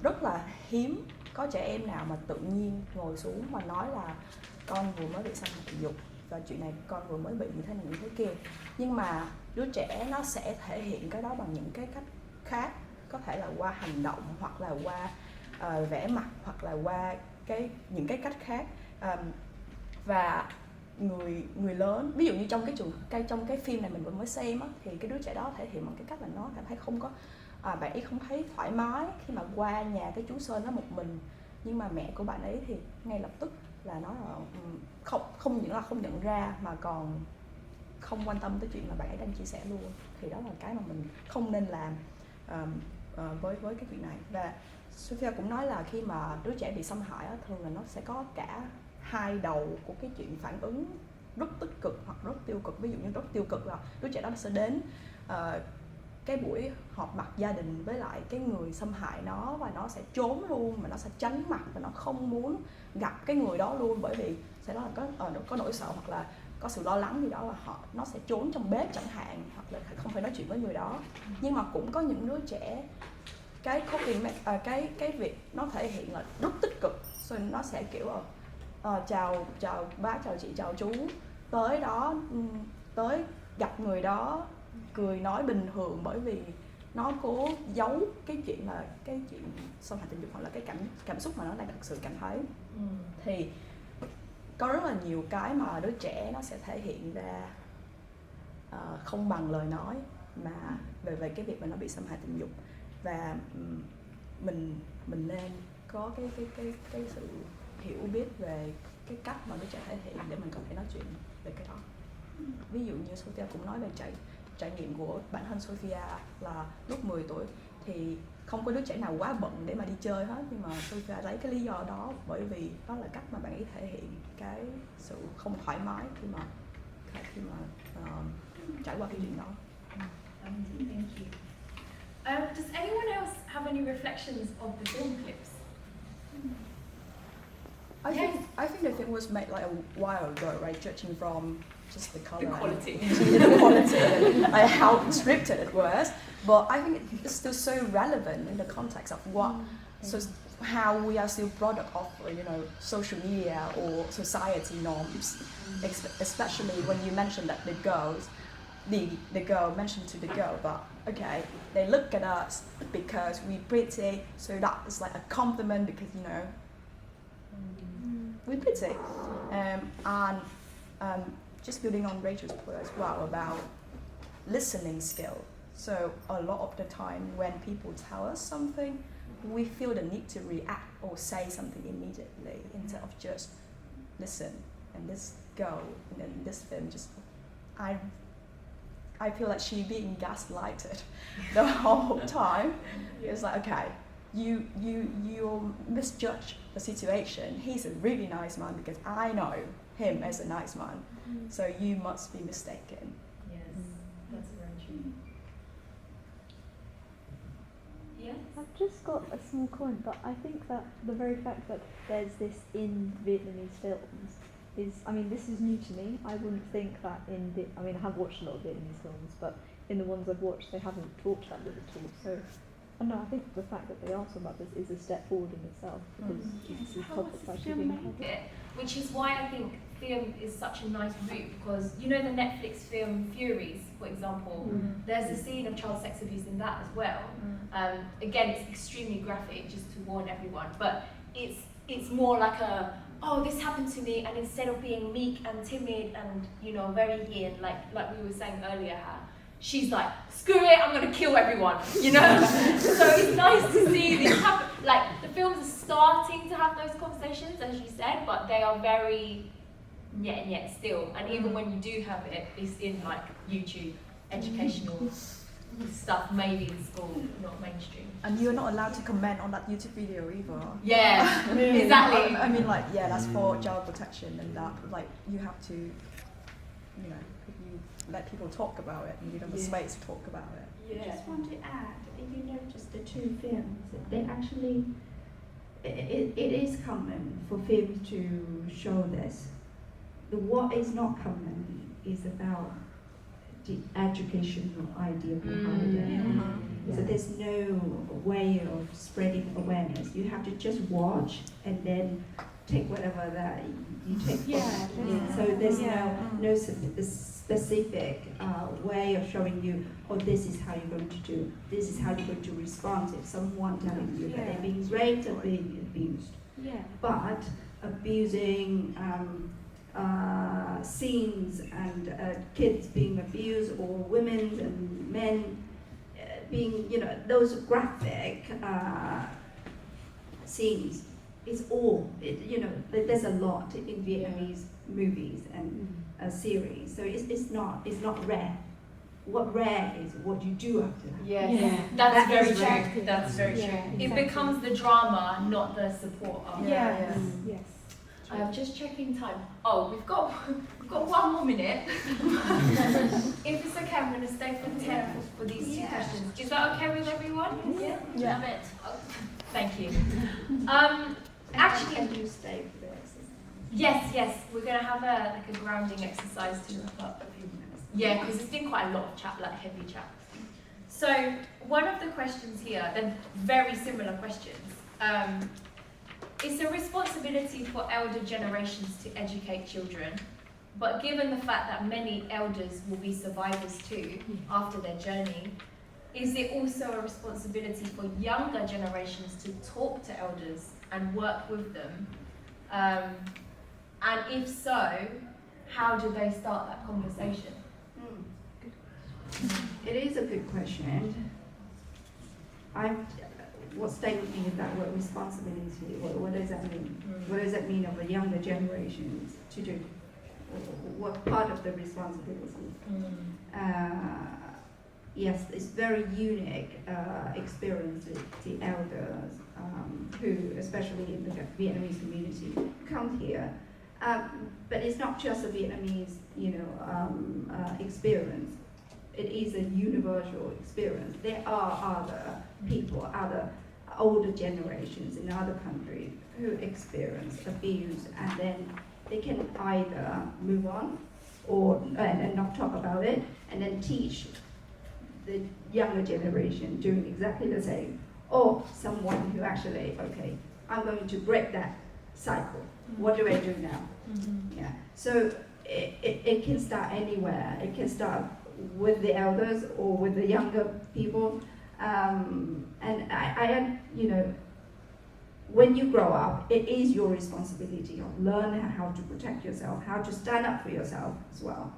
rất là hiếm có trẻ em nào mà tự nhiên ngồi xuống và nói là con vừa mới bị xâm hại tình dục và chuyện này con vừa mới bị như thế này như thế kia. Nhưng mà đứa trẻ nó sẽ thể hiện cái đó bằng những cái cách khác, có thể là qua hành động hoặc là qua vẽ mặt hoặc là qua những cái cách khác. Và người lớn, ví dụ như trong cái phim này mình vừa mới xem á, thì cái đứa trẻ đó thể hiện bằng cái cách là nó cảm thấy không có bạn ấy không thấy thoải mái khi mà qua nhà cái chú Sơn đó một mình. Nhưng mà mẹ của bạn ấy thì ngay lập tức là nói là không những là không nhận ra mà còn không quan tâm tới chuyện mà bạn ấy đang chia sẻ luôn. Thì đó là cái mà mình không nên làm với cái chuyện này. Và Sophia cũng nói là khi mà đứa trẻ bị xâm hại á, thường là nó sẽ có cả hai đầu của cái chuyện phản ứng rất tích cực hoặc rất tiêu cực. Ví dụ như rất tiêu cực là đứa trẻ đó sẽ đến cái buổi họp mặt gia đình với lại cái người xâm hại nó và nó sẽ trốn luôn, mà nó sẽ tránh mặt và nó không muốn gặp cái người đó luôn, bởi vì sẽ đó là có nỗi sợ hoặc là có sự lo lắng gì đó là nó sẽ trốn trong bếp chẳng hạn, hoặc là không phải nói chuyện với người đó. Nhưng mà cũng có những đứa trẻ cái việc nó thể hiện là rất tích cực, rồi nó sẽ kiểu chào bác, chào chị, chào chú, tới đó, tới gặp người đó, cười nói bình thường, bởi vì nó cố giấu cái chuyện xâm hại tình dục hoặc là cái cảm xúc mà nó đang thực sự cảm thấy. Thì có rất là nhiều cái mà đứa trẻ nó sẽ thể hiện ra không bằng lời nói, mà về cái việc mà nó bị xâm hại tình dục, và mình nên có cái sự hiểu biết về cái cách mà đứa trẻ thể hiện để mình có thể nói chuyện về cái đó. Ví dụ như Sophia cũng nói về trải nghiệm của bản thân Sophia là lúc 10 tuổi thì không có đứa trẻ nào quá bận để mà đi chơi hết, nhưng mà Sophia lấy cái lý do đó bởi vì đó là cách mà bạn ấy thể hiện cái sự không thoải mái khi mà trải qua cái chuyện đó. Thank you. Does anyone else have any reflections of the film clips? I think the film was made like a while ago, right? Judging from just the color, the quality, and like how scripted it was. But I think it's still so relevant in the context of what, so how we are still product of social media or society norms, especially when you mentioned that the girl mentioned to the girl that okay, they look at us because we're pretty, so that is like a compliment because we're pretty. And just building on Rachel's point as well about listening skill. So a lot of the time when people tell us something, we feel the need to react or say something immediately instead of just listen. And this girl in this film, just I feel like she being gaslighted the whole time. It's like, okay, you misjudge the situation. He's a really nice man because I know him as a nice man. So you must be mistaken. Yes, that's very true. Yes? I've just got a small comment, but I think that the very fact that there's this in Vietnamese films is, I mean, this is new to me. I wouldn't think that I have watched a lot of Vietnamese films, but in the ones I've watched, they haven't talked about it at all. So, I don't know, I think the fact that they are talking about this is a step forward in itself, because this is topics actually being covered. Which is why I think film is such a nice route, because the Netflix film Furies, for example, there's a scene of child sex abuse in that as well. Again, it's extremely graphic, just to warn everyone, but it's more like this happened to me, and instead of being meek and timid and very yin, like we were saying earlier, she's like, screw it, I'm gonna kill everyone, So it's nice to see this happen. Like, the films are starting to have those conversations, as you said, but they are very yet still. And even when you do have it, it's in like YouTube, educational stuff, maybe in school, not mainstream. And you're not allowed to comment on that YouTube video either. Yeah, exactly. I mean, like, that's for child protection, and that, like, you have to, you let people talk about it and give them the space to talk about it. I just want to add, if you notice the two films, they actually, it is common for films to show this. What is not common is about the educational idea behind it. So there's no way of spreading awareness. You have to just watch and then take whatever that you take. So there's no specific way of showing you, this is how you're going to do, this is how you're going to respond if someone telling you that they're being raped or being abused. But abusing scenes and kids being abused, or women and men being, those graphic scenes, it's all, there's a lot in Vietnamese movies and series, so it's not rare. What rare is what you do after that. That's very true. That's very true. It becomes the drama, not the support of Yes. I'm just checking time. We've got 1 more minute. If it's okay, I'm going to stay for 10 for these two questions. Is that okay with everyone? Yeah. Love it. Thank you. Actually, can you stay for the exercise? Yes. We're going to have a grounding exercise to wrap up a few minutes. Yeah, because it's been quite a lot of chat, like heavy chat. So one of the questions here, they're very similar questions. it's a responsibility for elder generations to educate children, but given the fact that many elders will be survivors too after their journey, is it also a responsibility for younger generations to talk to elders and work with them? And if so, how do they start that conversation? It is a good question. What stayed with me is that word responsibility. What does that mean? What does that mean of the younger generations to do? What part of the responsibility? Yes, it's very unique experience with the elders who, especially in the Vietnamese community, come here. But it's not just a Vietnamese, experience. It is a universal experience. There are other people, other older generations in other countries who experience abuse, and then they can either move on or and not talk about it, and then teach the younger generation doing exactly the same, or someone who actually, okay, I'm going to break that cycle. What do I do now? Yeah. So it can start anywhere. It can start with the elders or with the younger people. And I when you grow up, it is your responsibility of learn how to protect yourself, how to stand up for yourself as well.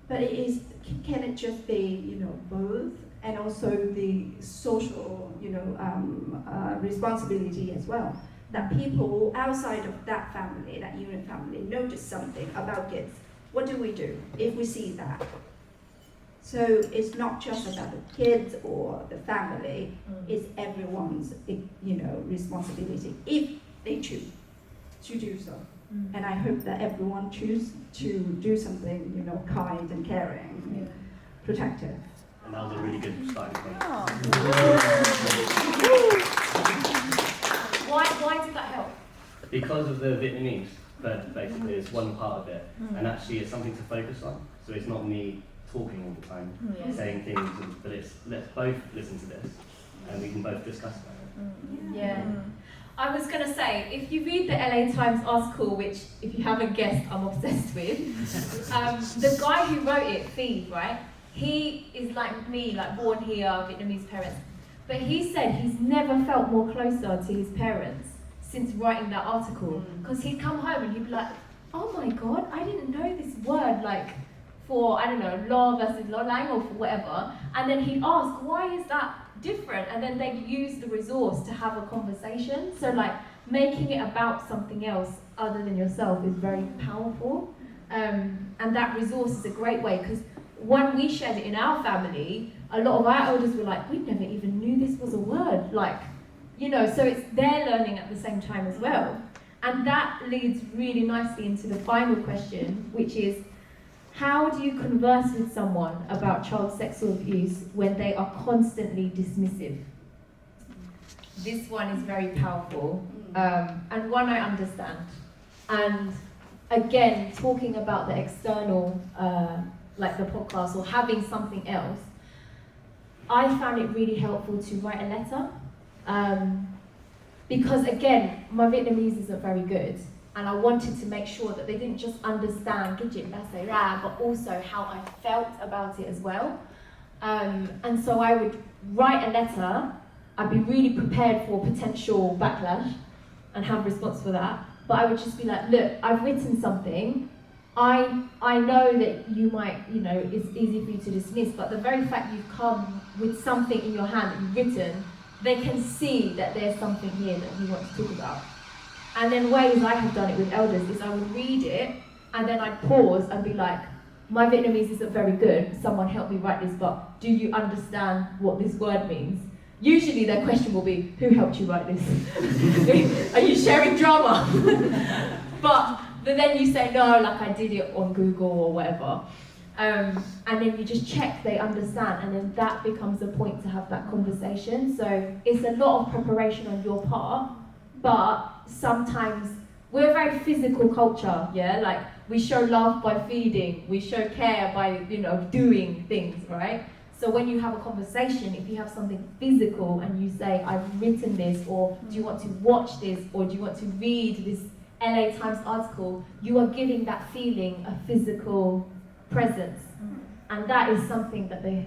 But can it just be, both, and also the social, responsibility as well? That people outside of that family, that unit family, notice something about kids. What do we do if we see that? So it's not just about the kids or the family, it's everyone's, responsibility if they choose to do so. And I hope that everyone choose to do something, kind and caring, protective. And that was a really good starting point. Why did that help? Because of the Vietnamese, but basically it's one part of it, and actually it's something to focus on. So it's not me talking all the time, saying things, but it's let's both listen to this, and we can both discuss about it. Yeah. I was going to say, if you read the LA Times article, which, if you haven't guessed, I'm obsessed with, the guy who wrote it, Phi, right? He is like me, like born here, Vietnamese parents. But he said he's never felt more closer to his parents since writing that article. Because he'd come home and he'd be like, oh my God, I didn't know this word, like, for, I don't know, law versus law lang or for whatever. And then he'd ask, why is that different? And then they'd use the resource to have a conversation. So like making it about something else other than yourself is very powerful. And that resource is a great way, because when we shared it in our family, a lot of our elders were like, we never even knew this was a word. Like, so it's their learning at the same time as well. And that leads really nicely into the final question, which is, how do you converse with someone about child sexual abuse when they are constantly dismissive? This one is very powerful, and one I understand. And again, talking about the external, like the podcast or having something else, I found it really helpful to write a letter. Because again, my Vietnamese isn't very good. And I wanted to make sure that they didn't just understand cái chuyện đã xảy ra, but also how I felt about it as well. And so I would write a letter. I'd be really prepared for potential backlash and have a response for that. But I would just be like, look, I've written something. I know that you might, it's easy for you to dismiss, but the very fact you've come with something in your hand that you've written, they can see that there's something here that you want to talk about. And then ways I have done it with elders is I would read it and then I'd pause and be like, my Vietnamese isn't very good, someone help me write this, but do you understand what this word means? Usually their question will be, who helped you write this? Are you sharing drama? but then you say, no, like I did it on Google or whatever. And then you just check they understand, and then that becomes a point to have that conversation. So it's a lot of preparation on your part, but sometimes we're a very physical culture, like we show love by feeding, we show care by, doing things, right? So when you have a conversation, if you have something physical and you say, I've written this, or do you want to watch this, or do you want to read this LA Times article, you are giving that feeling a physical presence. And that is something that they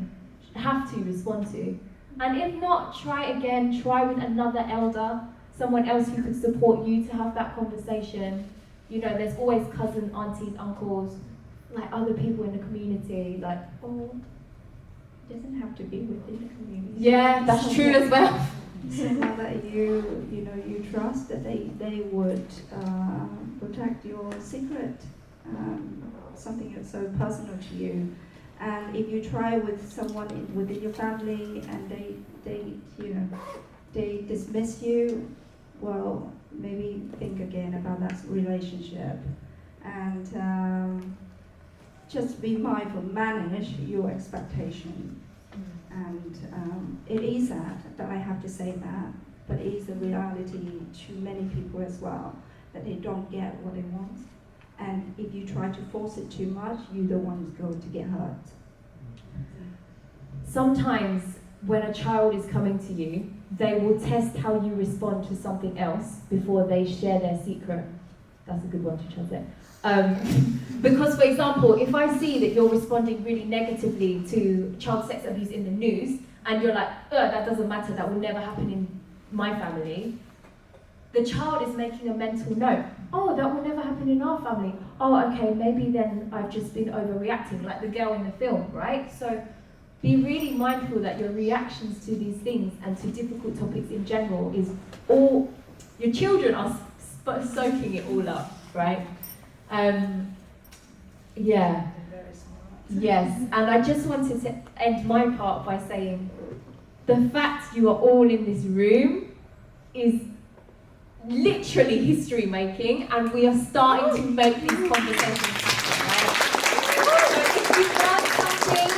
have to respond to. And if not, try again, try with another elder, someone else who could support you to have that conversation. You know, there's always cousins, aunties, uncles, like other people in the community, like, oh, it doesn't have to be within the community. Yeah, that's true as well. Someone that you trust, that they would protect your secret, something that's so personal to you. And if you try with someone within your family and they dismiss you, well, maybe think again about that relationship, and just be mindful, manage your expectation. And it is sad that I have to say that, but it is a reality to many people as well, that they don't get what they want. And if you try to force it too much, you're the one who's going to get hurt. Sometimes when a child is coming to you, they will test how you respond to something else before they share their secret. That's a good one to translate. Because, for example, if I see that you're responding really negatively to child sex abuse in the news, and you're like, that doesn't matter, that will never happen in my family, the child is making a mental note. Oh, that will never happen in our family. Oh, okay, maybe then I've just been overreacting, like the girl in the film, right? So be really mindful that your reactions to these things and to difficult topics in general is all, your children are soaking it all up, right? Yeah. Yes, and I just wanted to end my part by saying the fact you are all in this room is literally history making, and we are starting to make these conversations happen, right? So if you learn something,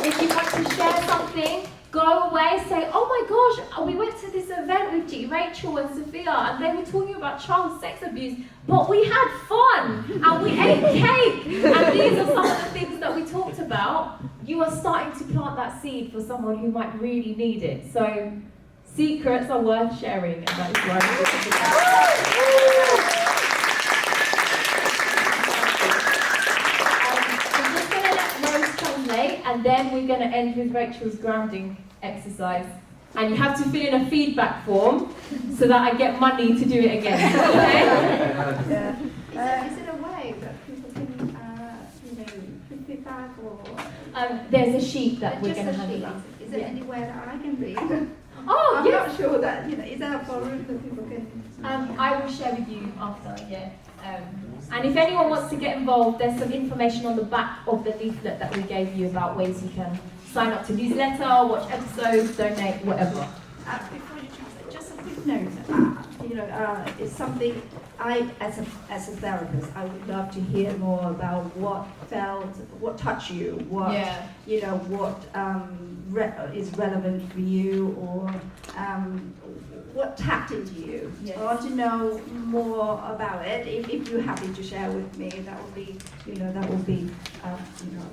if you want to share something, go away, say, oh my gosh, we went to this event with G, Rachel and Sophia, and they were talking about child sex abuse, but we had fun, and we ate cake, and these are some of the things that we talked about. You are starting to plant that seed for someone who might really need it. So secrets are worth sharing, and that is why I'm just going to let Rose translate, and then we're going to end with Rachel's grounding exercise. And you have to fill in a feedback form so that I get money to do it again. Okay? Is it a way that people can, put feedback or? There's a sheet that we're going to just a hand sheet. out. Is there any way that I can read? Oh, I'm yes. not sure that, is there a forum that people can? I will share with you after, yeah. And if anyone wants to get involved, there's some information on the back of the leaflet that we gave you about ways you can sign up to newsletter, watch episodes, donate, whatever. Before you translate, just a quick note. It's something as a therapist, I would love to hear more about what touched you, what is relevant for you, or what tapped into you. Yes. I want to know more about it. If you're happy to share with me, that would be a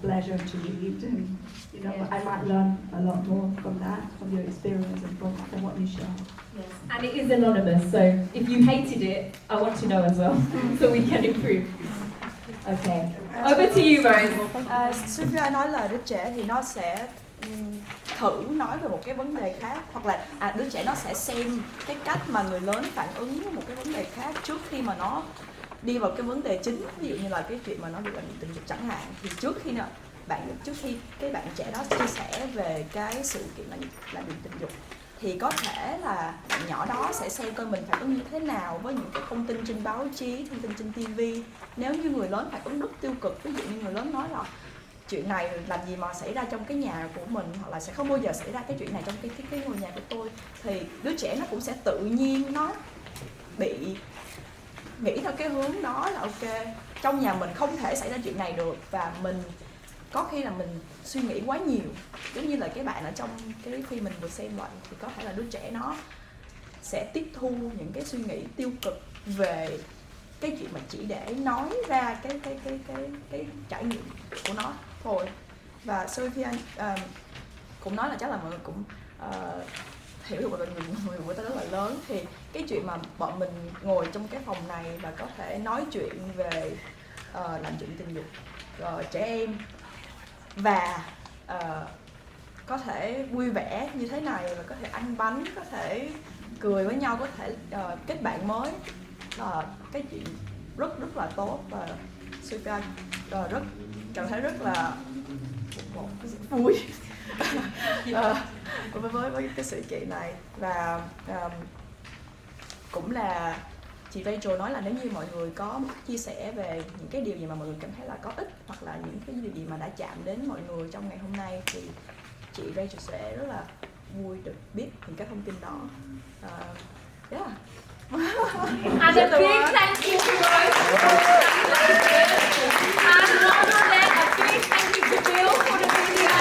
pleasure to read. And, Yes. I might learn a lot more from that, from your experience and from what you share. Yes. And it is anonymous, so if you hated it, I want to know as well, so we can improve. Okay. Over to you, Rose. Sophia nói là đứa trẻ thì nó sẽ thử nói về một cái vấn đề khác, hoặc là đứa trẻ nó sẽ xem cái cách mà người lớn phản ứng với một cái vấn đề khác trước khi mà nó đi vào cái vấn đề chính. Ví dụ như là cái chuyện mà nó bị bệnh tình dục chẳng hạn, thì trước khi cái bạn trẻ đó chia sẻ về cái sự kiện là bị tình dục, thì có thể là bạn nhỏ đó sẽ xem coi mình phản ứng như thế nào với những cái thông tin trên báo chí, thông tin trên TV. Nếu như người lớn phản ứng rất tiêu cực, ví dụ như người lớn nói là chuyện này làm gì mà xảy ra trong cái nhà của mình, hoặc là sẽ không bao giờ xảy ra cái chuyện này trong cái ngôi nhà của tôi, thì đứa trẻ nó cũng sẽ tự nhiên nó bị nghĩ theo cái hướng đó là ok, trong nhà mình không thể xảy ra chuyện này được, và mình có khi là mình suy nghĩ quá nhiều. Giống như là cái bạn ở trong cái phim mình vừa xem vậy, thì có thể là đứa trẻ nó sẽ tiếp thu những cái suy nghĩ tiêu cực về cái chuyện mà chỉ để nói ra cái trải nghiệm của nó thôi. Và Sophia, cũng nói là chắc là mọi người cũng hiểu được là người của ta rất là lớn, thì cái chuyện mà bọn mình ngồi trong cái phòng này và có thể nói chuyện về làm chuyện tình dục trẻ em và có thể vui vẻ như thế này, và có thể ăn bánh, có thể cười với nhau, có thể kết bạn mới, là cái chuyện rất là tốt. Và Sophia rất cảm thấy rất là vui với cái sự kiện này. Và cũng là chị Rachel nói là nếu như mọi người có chia sẻ về những cái điều gì mà mọi người cảm thấy là có ích, hoặc là những cái điều gì mà đã chạm đến mọi người trong ngày hôm nay, thì chị Rachel sẽ rất là vui được biết những cái thông tin đó. Yeah. And a big thank you to Rose. And one more then, a big thank you to Bill for the video.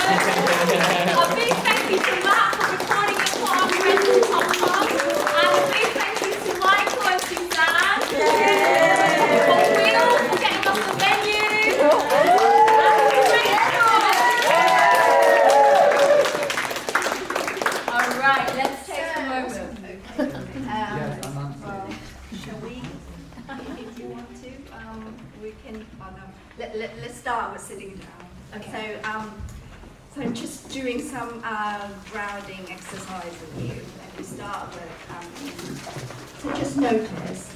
A big thank you to Matt for recording it for our friends in Hong Kong. And a big thank you to Michael and Suzanne. For Will for getting us the venue. Alright, let's take a moment. Shall we, if you want to, we can, let's start with sitting down. Okay. So I'm just doing some grounding exercise with you. And we start with, so just notice,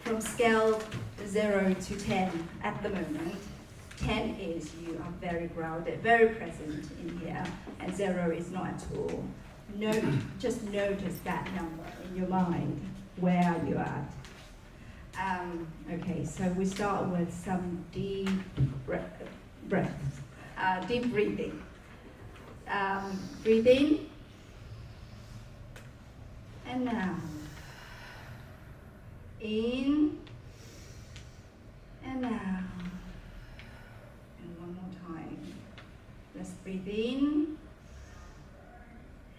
from scale 0 to 10 at the moment, 10 is you are very grounded, very present in here, and 0 is not at all. Just notice that number in your mind. Where are you at? Okay, so we start with some deep breaths, deep breathing. Breathe in and out. In and out. And one more time. Let's breathe in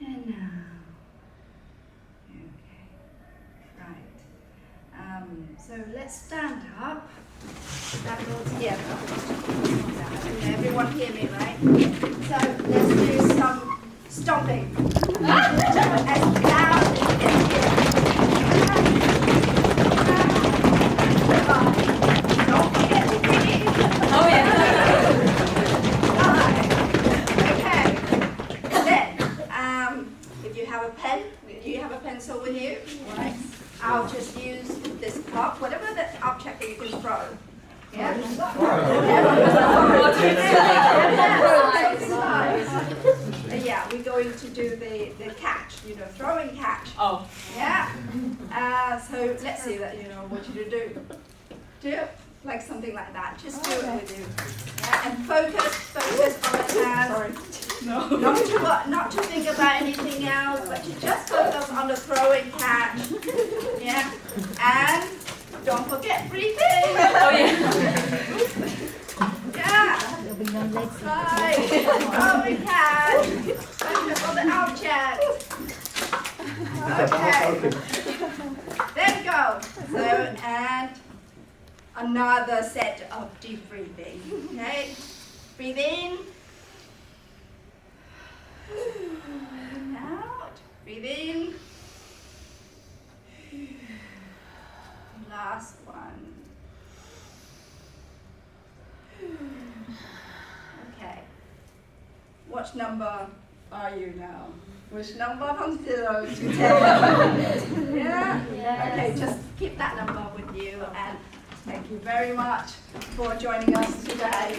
and out. So let's stand up, stand all together. Everyone hear me, right? So let's do some stomping. As loud as you can hear. Don't forget to breathe. Oh yeah. Okay. Then, if you have a pen, do you have a pencil with you? Right. I'll just use this cup, whatever the object that you can throw. Yeah? Yeah, we're going to do the catch, throwing catch. Oh. Yeah? So let's see that, I want you to do. Do like something like that. Just do it with you. Yeah? And focus on the hands. Sorry. No. Not to think about anything else, but to just focus on the throwing catch. Yeah? And don't forget breathing. Oh yeah. Yeah. Right. Throwing catch. Focus on the object. Okay. There we go. So, and another set of deep breathing. Okay? Breathe in. And out. Breathe in. Last one. Okay. What number are you now? Which number from 0 to 10? Yeah? Yes. Okay, just keep that number with you, and thank you very much for joining us today.